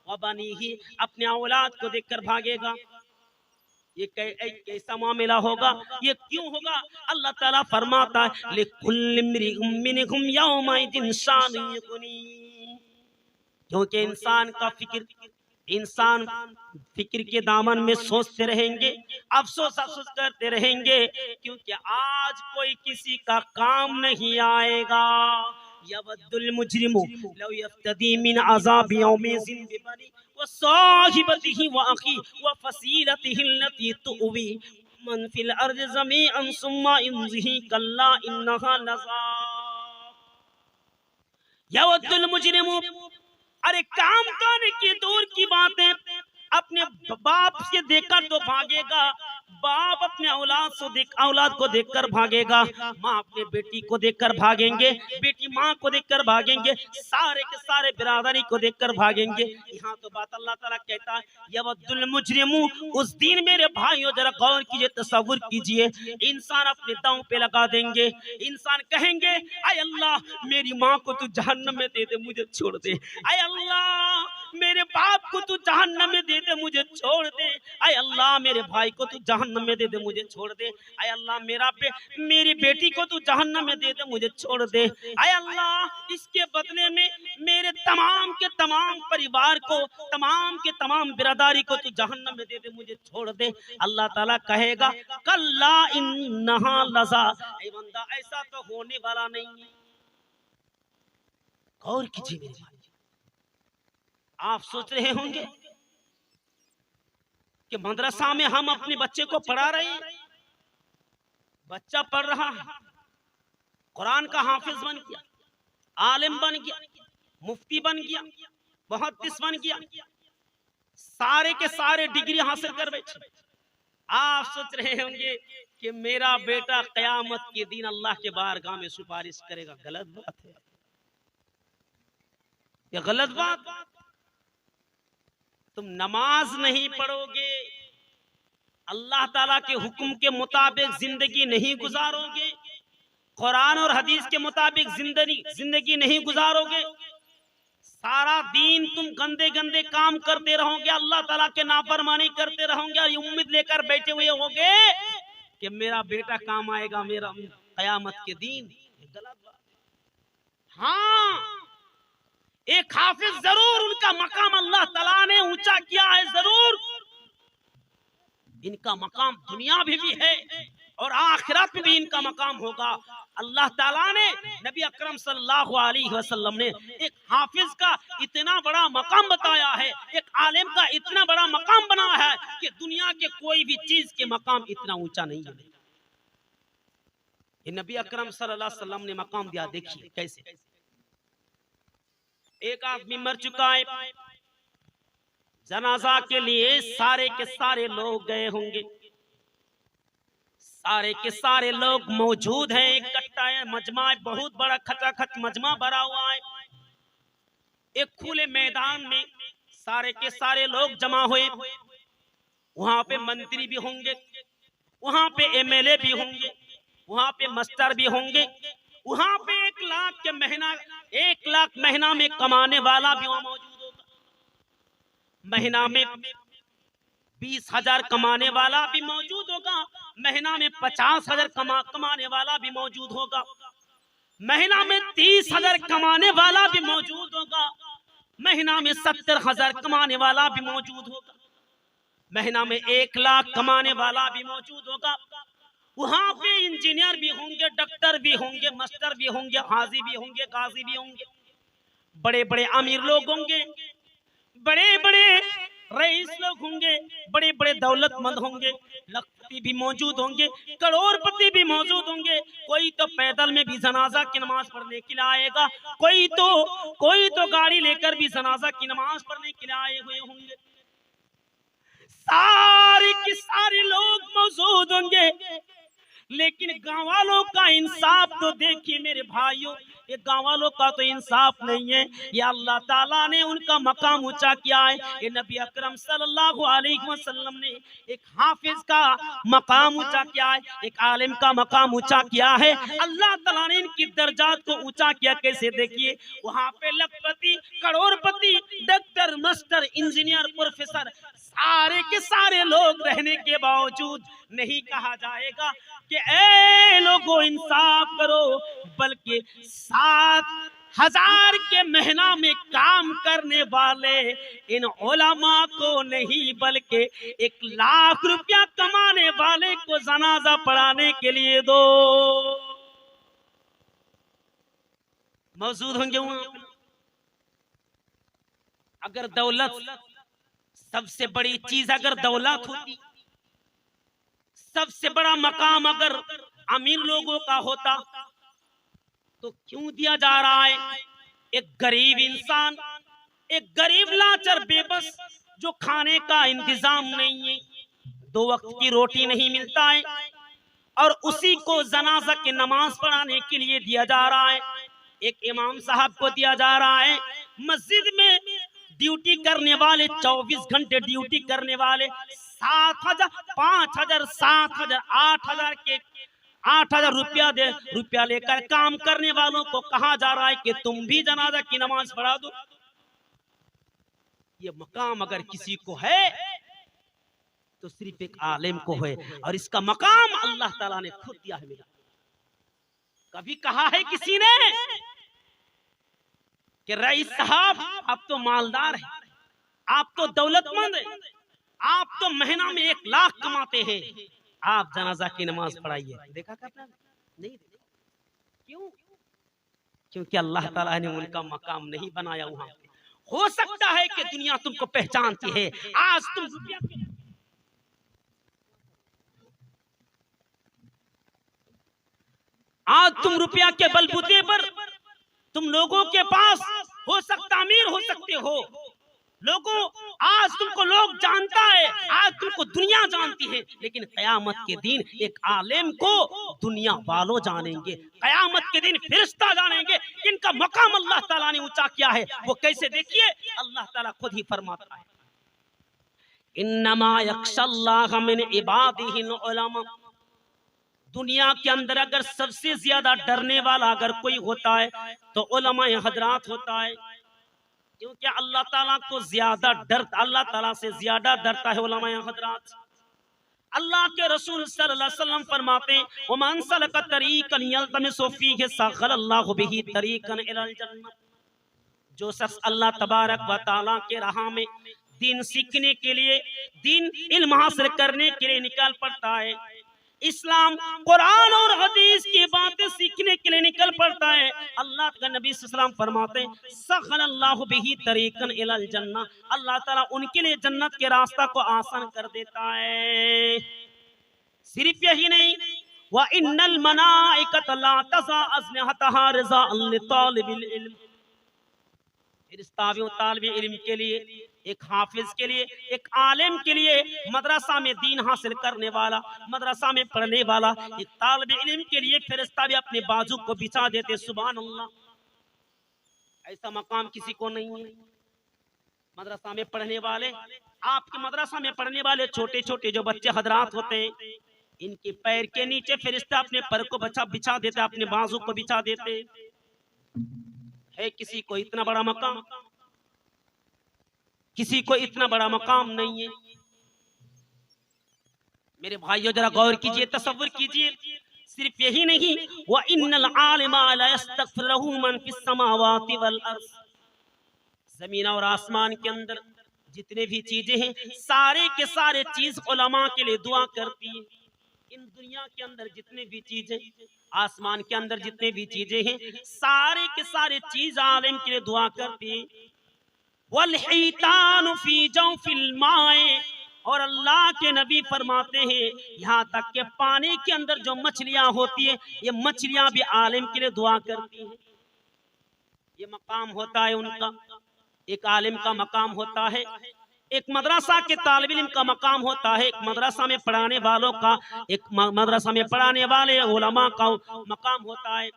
वबनी ही, अपने औलाद को देखकर भागेगा। ये कैसा मामला होगा? ये क्यों होगा? अल्लाह ताला फरमाता है लिकुल्लि इम्रिइम मिनहुम यौमइदिन शानुन युगनी, क्योंकि इंसान फिक्र के दामन में सोचते रहेंगे, अफसोस करते रहेंगे, क्योंकि आज कोई किसी का काम नहीं आएगा। यवद्दुल मुजरिमु लौ यफ्तदी मिन अज़ाबि यौमिज़िन बिबनी व साहिबतिही व अखी व फसीलतिही अल्लती तुवी मन फिल अर्ज़ि ज़मीअन सुम्मा इंज़िही कल्ला इन्नहा लज़ा। यवद्दुल मुजरिमु, अरे काम करने की दूर की बात है, अपने बाप से देखकर तो भागेगा, बाप अपने औलाद को देखकर भागेगा, माँ अपने बेटी को देखकर भागेंगे, बेटी माँ को देखकर भागेंगे, सारे के सारे बिरादरी को देखकर भागेंगे। यहाँ तो बात अल्लाह ताला कहता है यवद्दुल मुजरिमु, उस दिन मेरे भाइयों जरा गौर कीजिए, तसव्वुर कीजिए, इंसान अपने दांव पे लगा देंगे, इंसान कहेंगे आय अल्लाह मेरी माँ को तू जहन्नम में दे दे, मुझे छोड़ दे, आय अल्लाह मेरे बाप को तू जहन्नम में दे दे, मुझे छोड़ दे, आय अल्लाह मेरे भाई को तू जहन्नम में दे दे, मुझे छोड़ दे, आय अल्लाह मेरी बेटी को तू जहन्नम में दे दे, मुझे छोड़ दे, आय अल्लाह इसके बदले में मेरे तमाम के तमाम परिवार को, तमाम के तमाम बिरादरी को तू जहन्नम में दे दे, मुझे छोड़ दे। अल्लाह ताला कहेगा कल्ला इन्नहा लज़ा, ऐ बंदा ऐसा तो होने वाला नहीं है, गौर कीजिए मेरे भाई। आप सोच रहे होंगे कि मदरसा में हम अपने बच्चे को पढ़ा रहे हैं, बच्चा पढ़ रहा है, कुरान का हाफिज बन गया, आलिम बन गया, मुफ्ती बन गया, मुहद्दिस बन गया, सारे के सारे डिग्री हासिल कर बैठे। आप सोच रहे होंगे कि मेरा बेटा कयामत के दिन अल्लाह के बारगाह में सिफारिश करेगा। गलत बात है, ये गलत बात। तुम नमाज नहीं पढ़ोगे, अल्लाह ताला के हुक्म के मुताबिक जिंदगी नहीं गुजारोगे, कुरान और हदीस के मुताबिक जिंदगी नहीं गुजारोगे, सारा दिन तुम गंदे गंदे काम करते रहोगे, अल्लाह ताला के नाफरमानी करते रहोगे और उम्मीद लेकर बैठे हुए होगे कि मेरा बेटा काम आएगा मेरा कयामत के दिन। गलत बात। हाँ, एक हाफिज जरूर, उनका मकाम अल्लाह ताला ने ऊंचा किया है, जरूर इनका मकाम दुनिया भी है और आखिरत में भी इनका मकाम होगा। अल्लाह ताला ने, नबी अकरम सल्लल्लाहु अलैहि वसल्लम ने एक हाफिज का इतना बड़ा मकाम बताया है, एक आलिम का इतना बड़ा मकाम बनाया है कि दुनिया के कोई भी चीज के मकाम इतना ऊंचा नहीं है। ये नबी अकरम सल्लल्लाहु अलैहि वसल्लम ने मकाम दिया। देखिए कैसे। एक आदमी मर चुका है, जनाजा के लिए सारे के सारे लोग गए होंगे, सारे के सारे लोग मौजूद हैं, इकट्ठा है, मजमा है, बहुत बड़ा खचाखच मजमा भरा हुआ है। एक खुले मैदान में सारे के सारे लोग जमा हुए, वहां पे मंत्री भी होंगे, वहां पे एमएलए भी होंगे, वहां पे मास्टर भी होंगे, वहां पे 1 लाख महीना में कमाने वाला भी वहां मौजूद होगा, महीना में 20,000 कमाने वाला भी मौजूद होगा, महीना में 50,000 कमाने वाला भी मौजूद होगा, महीना में 30,000 कमाने वाला भी मौजूद होगा, महीना में 70,000 कमाने वाला भी मौजूद होगा, महीना में 1 लाख कमाने वाला भी मौजूद होगा। वहां पे इंजीनियर भी होंगे, डॉक्टर भी होंगे, मास्टर भी होंगे, हाजी भी होंगे, गाजी भी होंगे, बड़े बड़े अमीर लोग होंगे, बड़े बड़े रईस लोग होंगे, बड़े बड़े दौलतमंद होंगे, लखपति भी मौजूद होंगे, करोड़पति भी मौजूद होंगे। कोई तो पैदल में भी जनाजा की नमाज पढ़ने के लिए आएगा, कोई तो गाड़ी लेकर भी जनाजा की नमाज पढ़ने के लिए आए हुए होंगे। सारे के सारे लोग मौजूद होंगे, लेकिन गांव वालों का इंसाफ तो देखिए मेरे भाइयों, ये गांव वालों का तो इंसाफ नहीं है। ये अल्लाह ताला ने उनका मकाम ऊंचा किया है। ये नबी अकरम सल्लल्लाहु अलैहि वसल्लम ने एक हाफिज का मकाम ऊंचा किया है, एक आलिम का मकाम ऊंचा किया है। अल्लाह ताला ने इनकी दर्जात को ऊंचा किया। कैसे? देखिए, वहां पे लखपति, करोड़पति, डॉक्टर, मास्टर, इंजीनियर, प्रोफेसर, सारे के सारे लोग रहने के बावजूद नहीं कहा जाएगा कि ए लोगों इंसाफ करो, बल्कि 7,000 के महीना में काम करने वाले इन उलमा को नहीं, बल्कि 1 लाख रुपया कमाने वाले को जनाजा पढ़ाने के लिए दो। मौजूद होंगे वहां। अगर दौलत, सबसे बड़ी चीज अगर दौलत होती, सबसे बड़ा मकाम अगर अमीर लोगों का होता, तो क्यों दिया जा रहा है? एक गरीब इंसान, एक गरीब लाचार बेबस, जो खाने का इंतजाम नहीं है, 2 वक्त की रोटी नहीं मिलता है, और उसी को जनाजा की नमाज पढ़ाने के लिए दिया जा रहा है। एक इमाम साहब को दिया जा रहा है। मस्जिद में ड्यूटी करने वाले, 24 घंटे ड्यूटी करने वाले 7,000, 5,000, 7,000, 8,000 के 8,000 रुपया लेकर काम करने वालों को कहा जा रहा है कि तुम भी जनाजा की नमाज पढ़ा दो। ये मकाम अगर किसी को है तो सिर्फ एक आलिम को है, और इसका मकाम अल्लाह ताला ने खुद दिया है। मेरा कभी कहा है किसी ने कि रईस साहब आप तो मालदार हैं, आप तो दौलतमंद हैं, आप तो महीना में 1 लाख कमाते हैं, आप जनाजा की नमाज पढ़ाइए? देखा क्या आपने? नहीं। क्यों? क्योंकि अल्लाह ताला ने उनका मकाम नहीं बनाया वहां पे। हो सकता है कि दुनिया तुमको पहचानती है, आज तुम रुपया के बलबूते पर तुम लोगों के पास हो सकता अमीर हो सकते हो, लोगों आज तुमको लोग जानता है, आज तुमको दुनिया जानती है, लेकिन कयामत के दिन एक आलिम को दुनिया वालों जानेंगे, कयामत के दिन फरिश्ता जानेंगे। इनका मकाम अल्लाह ताला ने ऊंचा किया है। वो कैसे? देखिए, अल्लाह ताला खुद ही फरमाता है, इन्नमा यख्शल्लाह मिन इबादिहिल उलमा। दुनिया के अंदर अगर सबसे ज्यादा डरने वाला अगर कोई होता है तो उलमा हजरात होता है, क्योंकि अल्लाह ताला को ज्यादा डर, अल्लाह ताला से ज्यादा डरता है उलमा हजरात। अल्लाह के रसूल सल्लल्लाहु अलैहि वसल्लम फरमाते हैं, वमन सलका तरीकन यल्तमिसु फीहि सखलल्लाहु बिही तरीकन इलल जन्नह। जो शख्स अल्लाह तबारक व तआला के राह में दीन सीखने के लिए, दीन इल्म हासिल करने के लिए निकल पड़ता है, इस्लाम कुरान और हदीस की बातें सीखने के लिए निकल पड़ता है, अल्लाह का नबी सल्लल्लाहु अलैहि वसल्लम फरमाते हैं, सखलल्लाहु बिही तरीकन इलल जन्नह। अल्लाह ताला उनके लिए जन्नत के रास्ता को आसान कर देता है। सिर्फ यही नहीं, व इन्नल मलाइकत ला तज़ा अजनिहतहा रिज़ाअन लितालिबिल इल्म। तालिब इल्म के लिए, एक हाफिज के लिए, एक आलिम के लिए, मदरसा में दीन हासिल करने वाला, मदरसा में पढ़ने वाला एक तालिब इल्म के लिए फरिश्ता भी अपने बाजू को बिछा देते। सुभान अल्लाह, ऐसा मकाम किसी को नहीं है। मदरसा में पढ़ने वाले, आपके मदरसा में पढ़ने वाले छोटे छोटे जो बच्चे हजरात होते हैं, इनके पैर के नीचे फरिश्ता अपने पर को बिछा देते, अपने बाजू को बिछा देते। है किसी को इतना बड़ा मकाम? किसी को इतना बड़ा मकाम नहीं है। मेरे भाइयों जरा गौर कीजिए, तसव्वुर कीजिए। सिर्फ यही नहीं, व इन्नल आलिमा ला यस्तगफिर लहू मन फिस समावाति वल अर्ज़। जमीन और आसमान के अंदर जितने भी चीजें हैं, सारे के सारे चीज उलमा के लिए दुआ करती है। इन दुनिया के अंदर जितने भी चीजें, आसमान के अंदर जितने भी चीजें हैं, सारे के सारे चीज आलिम के लिए दुआ करती है। वल हितान फी जौफिल माए, और अल्लाह के नबी फरमाते हैं, यहाँ तक के पानी के अंदर जो मछलियां होती है, ये मछलियां भी आलिम के लिए दुआ करती हैं। ये मकाम होता है उनका, एक आलिम का मकाम होता है, एक मदरसा के तालिब इल्म का मकाम होता है, एक मदरसा में पढ़ाने वालों का, एक मदरसा में पढ़ाने वाले उलमा का मकाम होता है।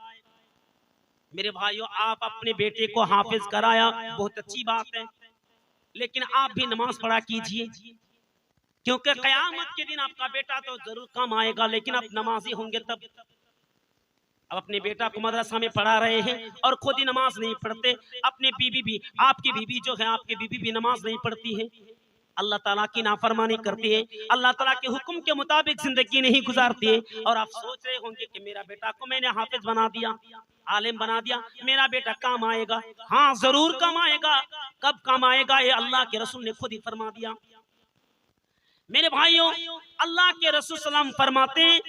मेरे भाइयों, आप अपने बेटे को हाफिज कराया, बहुत अच्छी बात है, लेकिन आप भी नमाज पढ़ा कीजिए, क्योंकि कयामत के दिन आपका बेटा तो जरूर काम आएगा, लेकिन आप नमाजी होंगे तब। अब अपने बेटा को मदरसा में पढ़ा रहे हैं और खुद ही नमाज नहीं पढ़ते, अपने बीवी भी, आपकी बीवी जो है, आपकी बीवी भी नमाज नहीं पढ़ती है, अल्लाह ताला की नाफरमानी करती है, अल्लाह ताला के हुक्म के मुताबिक जिंदगी नहीं गुजारती है, और आप सोच रहे होंगे कि मेरा बेटा को मैंने हाफिज बना दिया, आलिम बना दिया, मेरा बेटा काम आएगा। हाँ, जरूर काम आएगा। कब काम आएगा? ये अल्लाह के रसूल ने खुद ही फरमा दिया। मेरे भाइयों, अल्लाह के रसूल सल्लल्लाहु अलैहि वसल्लम फरमाते हैं,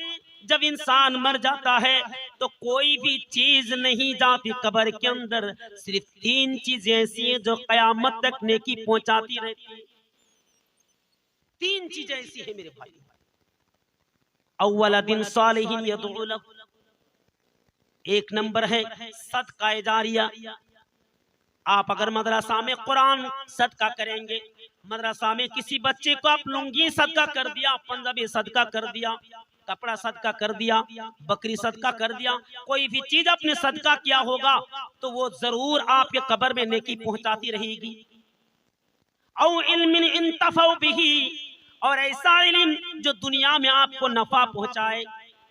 जब इंसान मर जाता है तो कोई भी चीज नहीं जाती कब्र के अंदर, सिर्फ 3 चीजें ऐसी हैं जो कयामत तक नेकी पहुंचाती रहती है। 3 चीजें ऐसी हैं मेरे भाई। अव्वल दिन सालिहिन यदउ लहु, एक नंबर है सदका जारिया। आप अगर मदरसा में कुरान सदका करेंगे, मदरसा में किसी बच्चे को आप लुंगी सदका कर दिया, पंजाबी सदका कर दिया, कपड़ा सदका कर दिया, बकरी सदका कर दिया, कोई भी चीज आपने सदका किया होगा तो वो जरूर आपके कब्र में नेकी पहुंचाती रहेगी। औ इल्मिन इंतफउ बिही, और ऐसा इल्म जो दुनिया में आपको नफा पहुंचाए,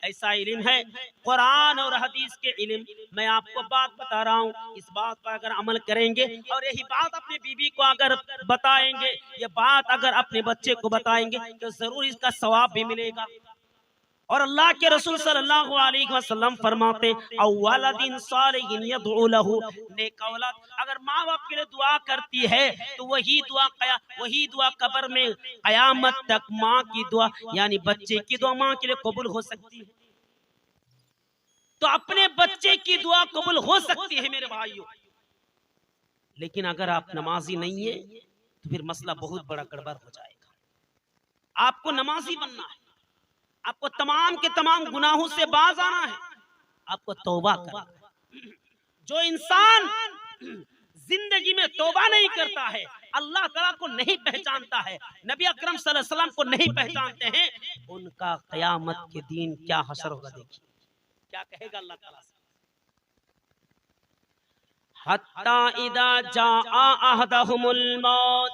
ऐसा इल्म है कुरान और हदीस के इल्म। मैं आपको बात बता रहा हूँ, इस बात पर अगर अमल करेंगे और यही बात अपनी बीवी को अगर बताएंगे, ये बात अगर अपने बच्चे को बताएंगे तो जरूर इसका सवाब भी मिलेगा। और अल्लाह के रसूल सल्लल्लाहु अलैहि वसल्लम फरमाते, अव्वल दिन सालिहिन यदउ लहु, नेक औलाद अगर माँ बाप के लिए दुआ करती है तो वही दुआ कब्र में कयामत तक माँ की दुआ, यानी बच्चे की दुआ माँ के लिए कबूल हो सकती है। तो अपने बच्चे की दुआ कबूल हो सकती है मेरे भाइयों, लेकिन अगर आप नमाजी नहीं है तो फिर मसला बहुत बड़ा गड़बड़ हो जाएगा। आपको नमाजी बनना है, आपको तमाम के तमाम गुनाहों से बाज आना है, आपको तौबा करना है। जो इंसान जिंदगी में तौबा नहीं करता है, अल्लाह ताला को नहीं पहचानता है, नबी अकरम सल्लल्लाहु अलैहि वसल्लम को नहीं पहचानते हैं, उनका क़यामत के दिन क्या हशर होगा। देखिए क्या कहेगा अल्लाह ताला से, हत्ता इदा जाआ अहदहुमुल मौत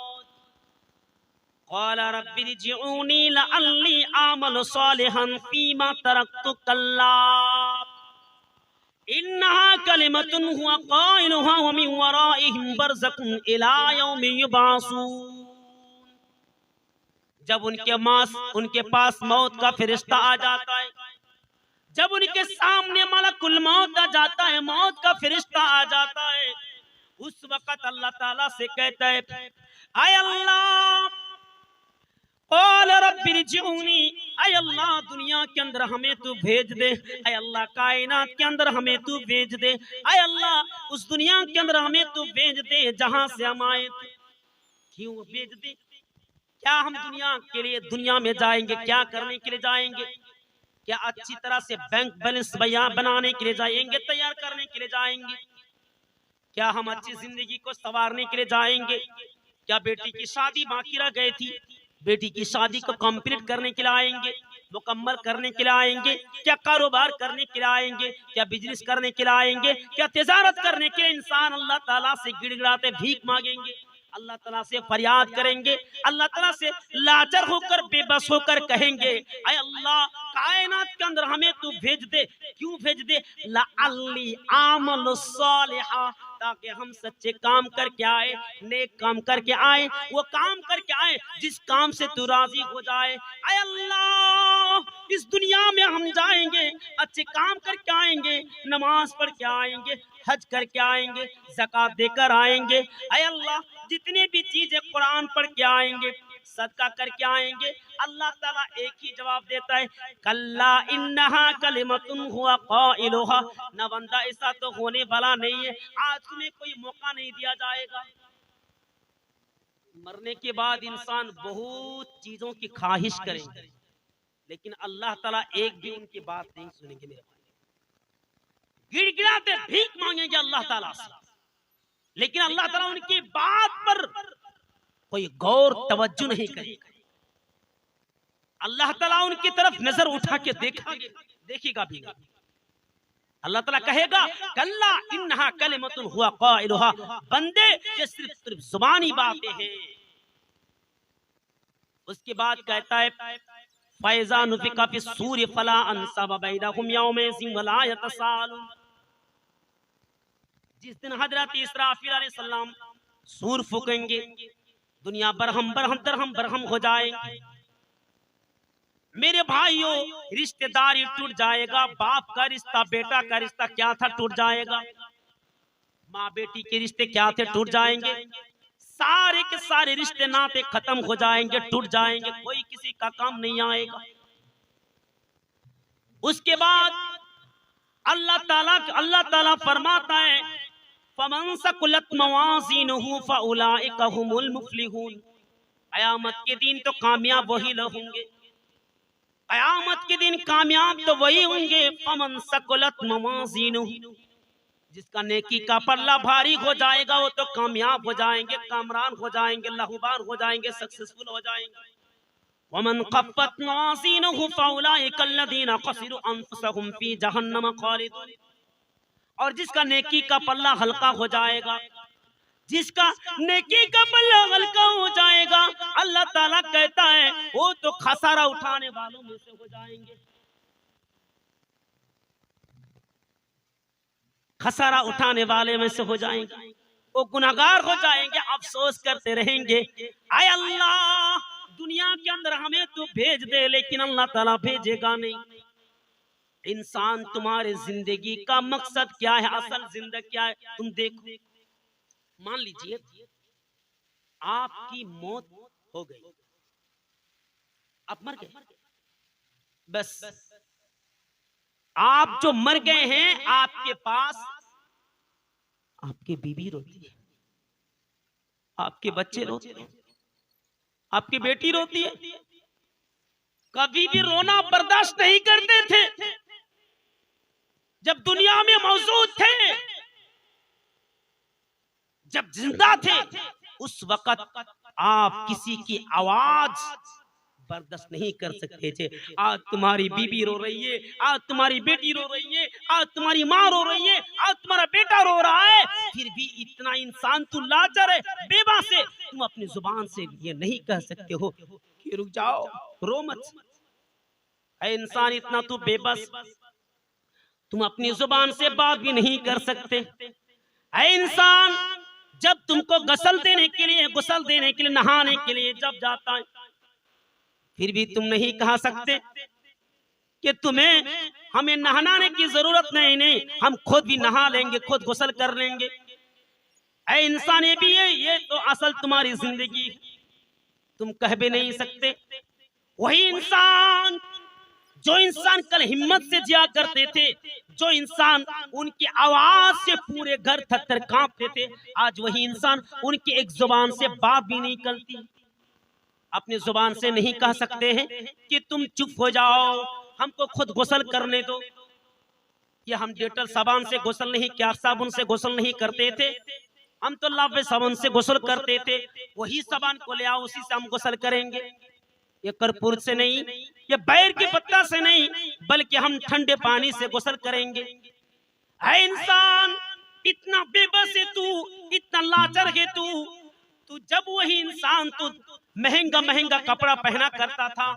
क़ाल रब्बि इरजिऊनी लअल्ली आमलु सालिहन फीमा तरक्तु कल्ला इन्नहा कलिमतुन हुवा क़ाइलुहा व मिन वराइहिम बरज़खुन इला यौमि युबअसून। जब उनके पास मौत का फरिश्ता आ जाता है, जब उनके सामने मलकुल मौत आ जाता है, मौत का फरिश्ता आ जाता है, उस वक्त अल्लाह ताला से कहता है, आय अल्लाह क़ाल रब्बि इरजिऊनी, आय अल्लाह दुनिया के अंदर हमें तू भेज दे, आय अल्लाह कायनात के अंदर हमें तू भेज दे, आय अल्लाह उस दुनिया के अंदर हमें तू भेज दे जहां से हम आए थे। क्यों भेज दे? क्या हम दुनिया के लिए दुनिया में जाएंगे, क्या करने के लिए जाएंगे? क्या अच्छी तरह से बैंक बैलेंस बनाने के लिए जाएंगे, तैयार करने के लिए जाएंगे? क्या हम अच्छी जिंदगी को संवारने के लिए जाएंगे? क्या बेटी की शादी बाकी रह गई थी, बेटी की शादी को कंप्लीट करने के लिए आएंगे, मुकम्मल करने के लिए आएंगे? क्या कारोबार करने के लिए आएंगे? क्या बिजनेस करने के लिए आएंगे? क्या तिजारत करने के लिए इंसान अल्लाह ताला से गिड़गिड़ाते भीख मांगेंगे, अल्लाह ताला से फरियाद करेंगे, अल्लाह ताला से लाचार होकर बेबस होकर कहेंगे, ऐ अल्लाह कायनात के अंदर हमें तू भेज दे? क्यों भेज दे? लअल्ली आमलु सालिहा, ताकि हम सच्चे काम करके आए, नेक काम करके आए, वो काम करके आए जिस काम से तू राजी हो जाए। ऐ अल्लाह इस दुनिया में हम जाएंगे, अच्छे काम करके आएंगे, नमाज पढ़ के आएंगे, हज करके आएंगे, ज़कात देकर आएंगे, ऐ अल्लाह जितनी भी चीजें कुरान पढ़ के आएंगे, सदका करके आएंगे। अल्लाह ताला एक ही जवाब देता है, कल्ला इन्नहा कलिमतुन हुवा क़ाइलुहा, ना बंदा ऐसा तो होने वाला नहीं है, आज तुम्हें कोई मौका नहीं दिया जाएगा। मरने के बाद इंसान बहुत चीजों की ख्वाहिश करेंगे, लेकिन अल्लाह ताला एक भी उनकी बात नहीं सुनेंगे मेरे भाई। गिड़गिड़ाते भीख मांगेंगे अल्लाह ताला से, लेकिन अल्लाह ताला उनकी बात पर कोई गौर तवज्जो नहीं करेगा। अल्लाह ताला उनकी तरफ नजर उठा के देखेगा भी नहीं। अल्लाह ताला कहेगा, कल्ला इन्नहा कलिमतुन हुवा क़ाइलुहा, बंदे ये सिर्फ जुबानी बातें हैं। उसके बाद कहता है, फ़ैज़ा नुफ़िक़ा फ़िस्सूरि फ़ला अंसाब बैनहुम यौमइज़िन वला यतसाअलून। जिस दिन हजरत इसराफील अलैहिस्सलाम सूर फूकेंगे, दुनिया बरहम बरहम हो जाएगी। मेरे भाइयों, रिश्तेदारी टूट जाएगा, बाप का रिश्ता, बेटा का रिश्ता क्या था टूट जाएगा, माँ बेटी के रिश्ते क्या थे टूट जाएंगे, सारे के सारे रिश्ते नाते खत्म हो जाएंगे, टूट जाएंगे, कोई किसी का काम नहीं आएगा। उसके बाद अल्लाह ताला फरमाता है, फमन सकुलत मवाज़ीनुहु फउलाइका हुमुल मुफ़्लिहून। क़यामत के दिन तो कामयाब वही लोग होंगे, क़यामत के दिन कामयाब तो वही होंगे, फमन सकुलत मवाज़ीनुहु, जिसका नेकी का पल्ला भारी हो जाएगा वो तो कामयाब हो जाएंगे, कामरान हो जाएंगे, लाभवान हो जाएंगे, सक्सेसफुल हो जाएंगे। वमन ख़फ़्फ़त मवाज़ीनुहु फउलाइका अल्लज़ीना ख़सिरू अनफ़ुसहुम फ़ी जहन्नम ख़ालिदून। और जिसका नेकी का पल्ला हल्का हो जाएगा, जिसका नेकी का पल्ला हल्का हो जाएगा, अल्लाह ताला कहता है वो तो खसारा उठाने वालों में से हो जाएंगे, खसारा उठाने वाले में से हो जाएंगे, वो गुनाहगार हो जाएंगे, अफसोस करते रहेंगे, आय अल्लाह दुनिया के अंदर हमें तू भेज दे, लेकिन अल्लाह ताला भेजेगा नहीं। इंसान तुम्हारे जिंदगी का मकसद क्या है, असल जिंदगी क्या है, तुम देखो। मान लीजिए आपकी मौत हो गई, आप मर गए, बस आप जो मर गए हैं, आपके पास आपकी बीवी रोती है, आपके बच्चे रोते हैं, आपकी बेटी रोती है। कभी भी रोना बर्दाश्त नहीं करते थे जब दुनिया में मौजूद थे। जब जिंदा थे उस वक्त आप किसी की आवाज बर्दाश्त नहीं कर सकते थे। आज तुम्हारी बीबी रो रही है, आज तुम्हारी बेटी रो रही है, आज तुम्हारी माँ रो रही है, आज तुम्हारा बेटा रो रहा है, फिर भी इतना इंसान तू लाचार है, बेबस है, तुम अपनी जुबान से ये नहीं कह सकते हो कि रुक जाओ, रो मत। ऐ इंसान, इतना तू बेबस, तुम अपनी जुबान से बात भी नहीं कर सकते। ऐ इंसान, जब तुमको गुस्ल देने के लिए, नहाने के लिए जब जाता है, फिर भी तुम नहीं कह सकते कि हमें नहाने की जरूरत नहीं, हम खुद भी नहा लेंगे, खुद गुस्ल कर लेंगे। ऐ इंसान, ये भी है, ये तो असल तुम्हारी जिंदगी तुम कह भी नहीं सकते। वही इंसान जो इंसान कल हिम्मत से जिया करते थे, जो इंसान उनकी आवाज से पूरे घर थर-थर कांपते थे, आज वही इंसान उनकी एक जुबान से बात भी नहीं निकलती। अपनी जुबान से नहीं कह सकते हैं कि तुम चुप हो जाओ, हमको खुद गुस्ल करने दो। कि हम डेटल साबुन से गुस्ल नहीं, क्या साबुन से गुस्ल नहीं करते थे, हम तो लावे साबुन से गुस्ल करते थे। वही साबुन को ले आओ, उसी से हम गुस्ल करेंगे। ये कर्पूर से नहीं, ये बैर के पत्ता से नहीं, बल्कि हम ठंडे पानी से गुस्ल करेंगे। है इंसान, इतना बेबस है तू, इतना लाचार है तू जब वही इंसान तू महंगा महंगा कपड़ा पहना करता था,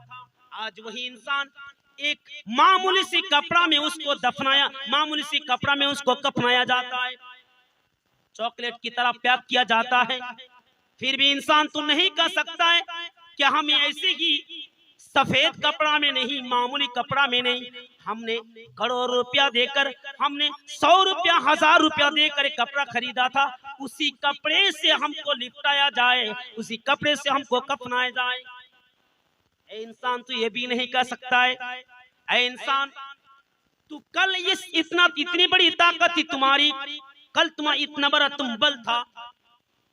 आज वही इंसान एक मामूली सी कपड़ा में उसको दफनाया, मामूली सी कपड़ा में उसको कफनाया जाता है, चॉकलेट की तरह पैक किया जाता है। फिर भी इंसान तो नहीं कह सकता है कि हम ऐसे ही सफेद कपड़ा में नहीं, मामूली कपड़ा में नहीं, हमने करोड़ रुपया देकर, हमने 100 रुपया 1000 रुपया देकर एक कपड़ा खरीदा था, उसी कपड़े से हमको लिपटाया जाए, उसी कपड़े से हमको कफनाया जाए। ऐ इंसान, तू ये भी नहीं कह सकता है। ऐ इंसान, तू कल इतनी बड़ी ताकत थी तुम्हारी, कल तुम्हारा इतना बड़ा तुम बल था,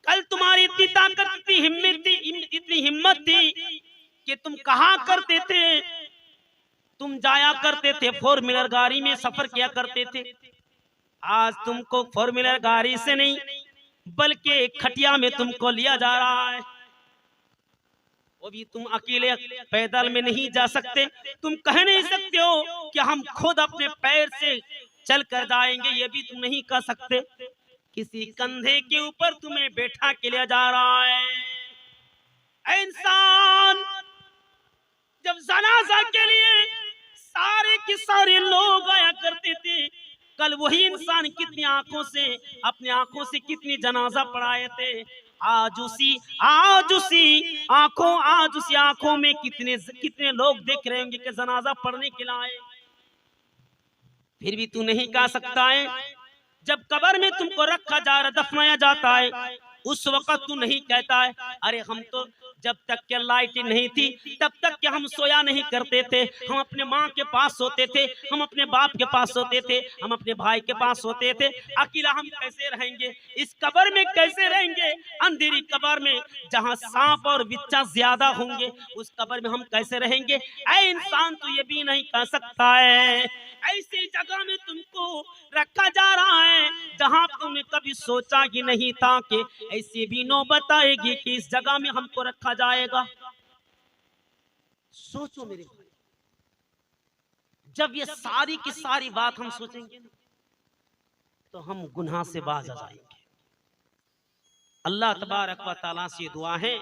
कल तुम्हारी इतनी ताकत, इतनी हिम्मत थी कि तुम कहा करते थे, तुम जाया करते थे 4 व्हीलर गाड़ी में सफर किया करते थे। आज तुमको 4 व्हीलर गाड़ी से नहीं, बल्कि खटिया में तुमको लिया जा रहा है। वो भी तुम अकेले पैदल में नहीं जा सकते, तुम कह नहीं सकते हो कि हम खुद अपने पैर से चल कर जाएंगे, ये भी तुम नहीं कह सकते। किसी कंधे के ऊपर तुम्हें बैठा के लिया जा रहा है। इंसान, जब जनाजा के लिए सारे के सारे लोग आया करते थे, कल वही इंसान कितनी आंखों से, अपनी आंखों से कितनी जनाजा पढ़ाए थे। आज उसी आंखों में कितने लोग देख रहे होंगे कि जनाजा पढ़ने के लिए आए। फिर भी तू नहीं कह सकता है। जब कब्र में तुमको रखा जा रहा, दफनाया जाता है, उस वक्त तू नहीं कहता है अरे हम तो जब तक के लाइट नहीं थी तब तक के हम सोया नहीं करते थे, हम अपने माँ के पास सोते थे, हम अपने बाप के पास सोते थे, हम अपने भाई के पास सोते थे। अकेला हम कैसे रहेंगे, इस कब्र में कैसे रहेंगे, अंधेरी कब्र में जहाँ सांप और बिच्छा ज्यादा होंगे, उस कब्र में हम कैसे रहेंगे। ऐ इंसान, तू ये भी नहीं कह सकता है। ऐसी जगह में तुमको रखा जा रहा है जहाँ तुमने कभी सोचा ही नहीं था कि ऐसी भी नौबत आएगी कि इस जगह में हमको रखा जाएगा। सोचो मेरे भाई, जब ये सारी की सारी बात हम सोचेंगे तो हम गुनाह से बाज आ जाएंगे। अल्लाह तबारक व तआला से दुआ है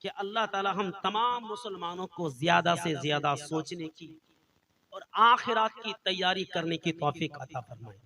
कि अल्लाह ताला हम तमाम मुसलमानों को ज्यादा से ज्यादा सोचने की और आखिरात की तैयारी करने की तौफीक अता फरमाए।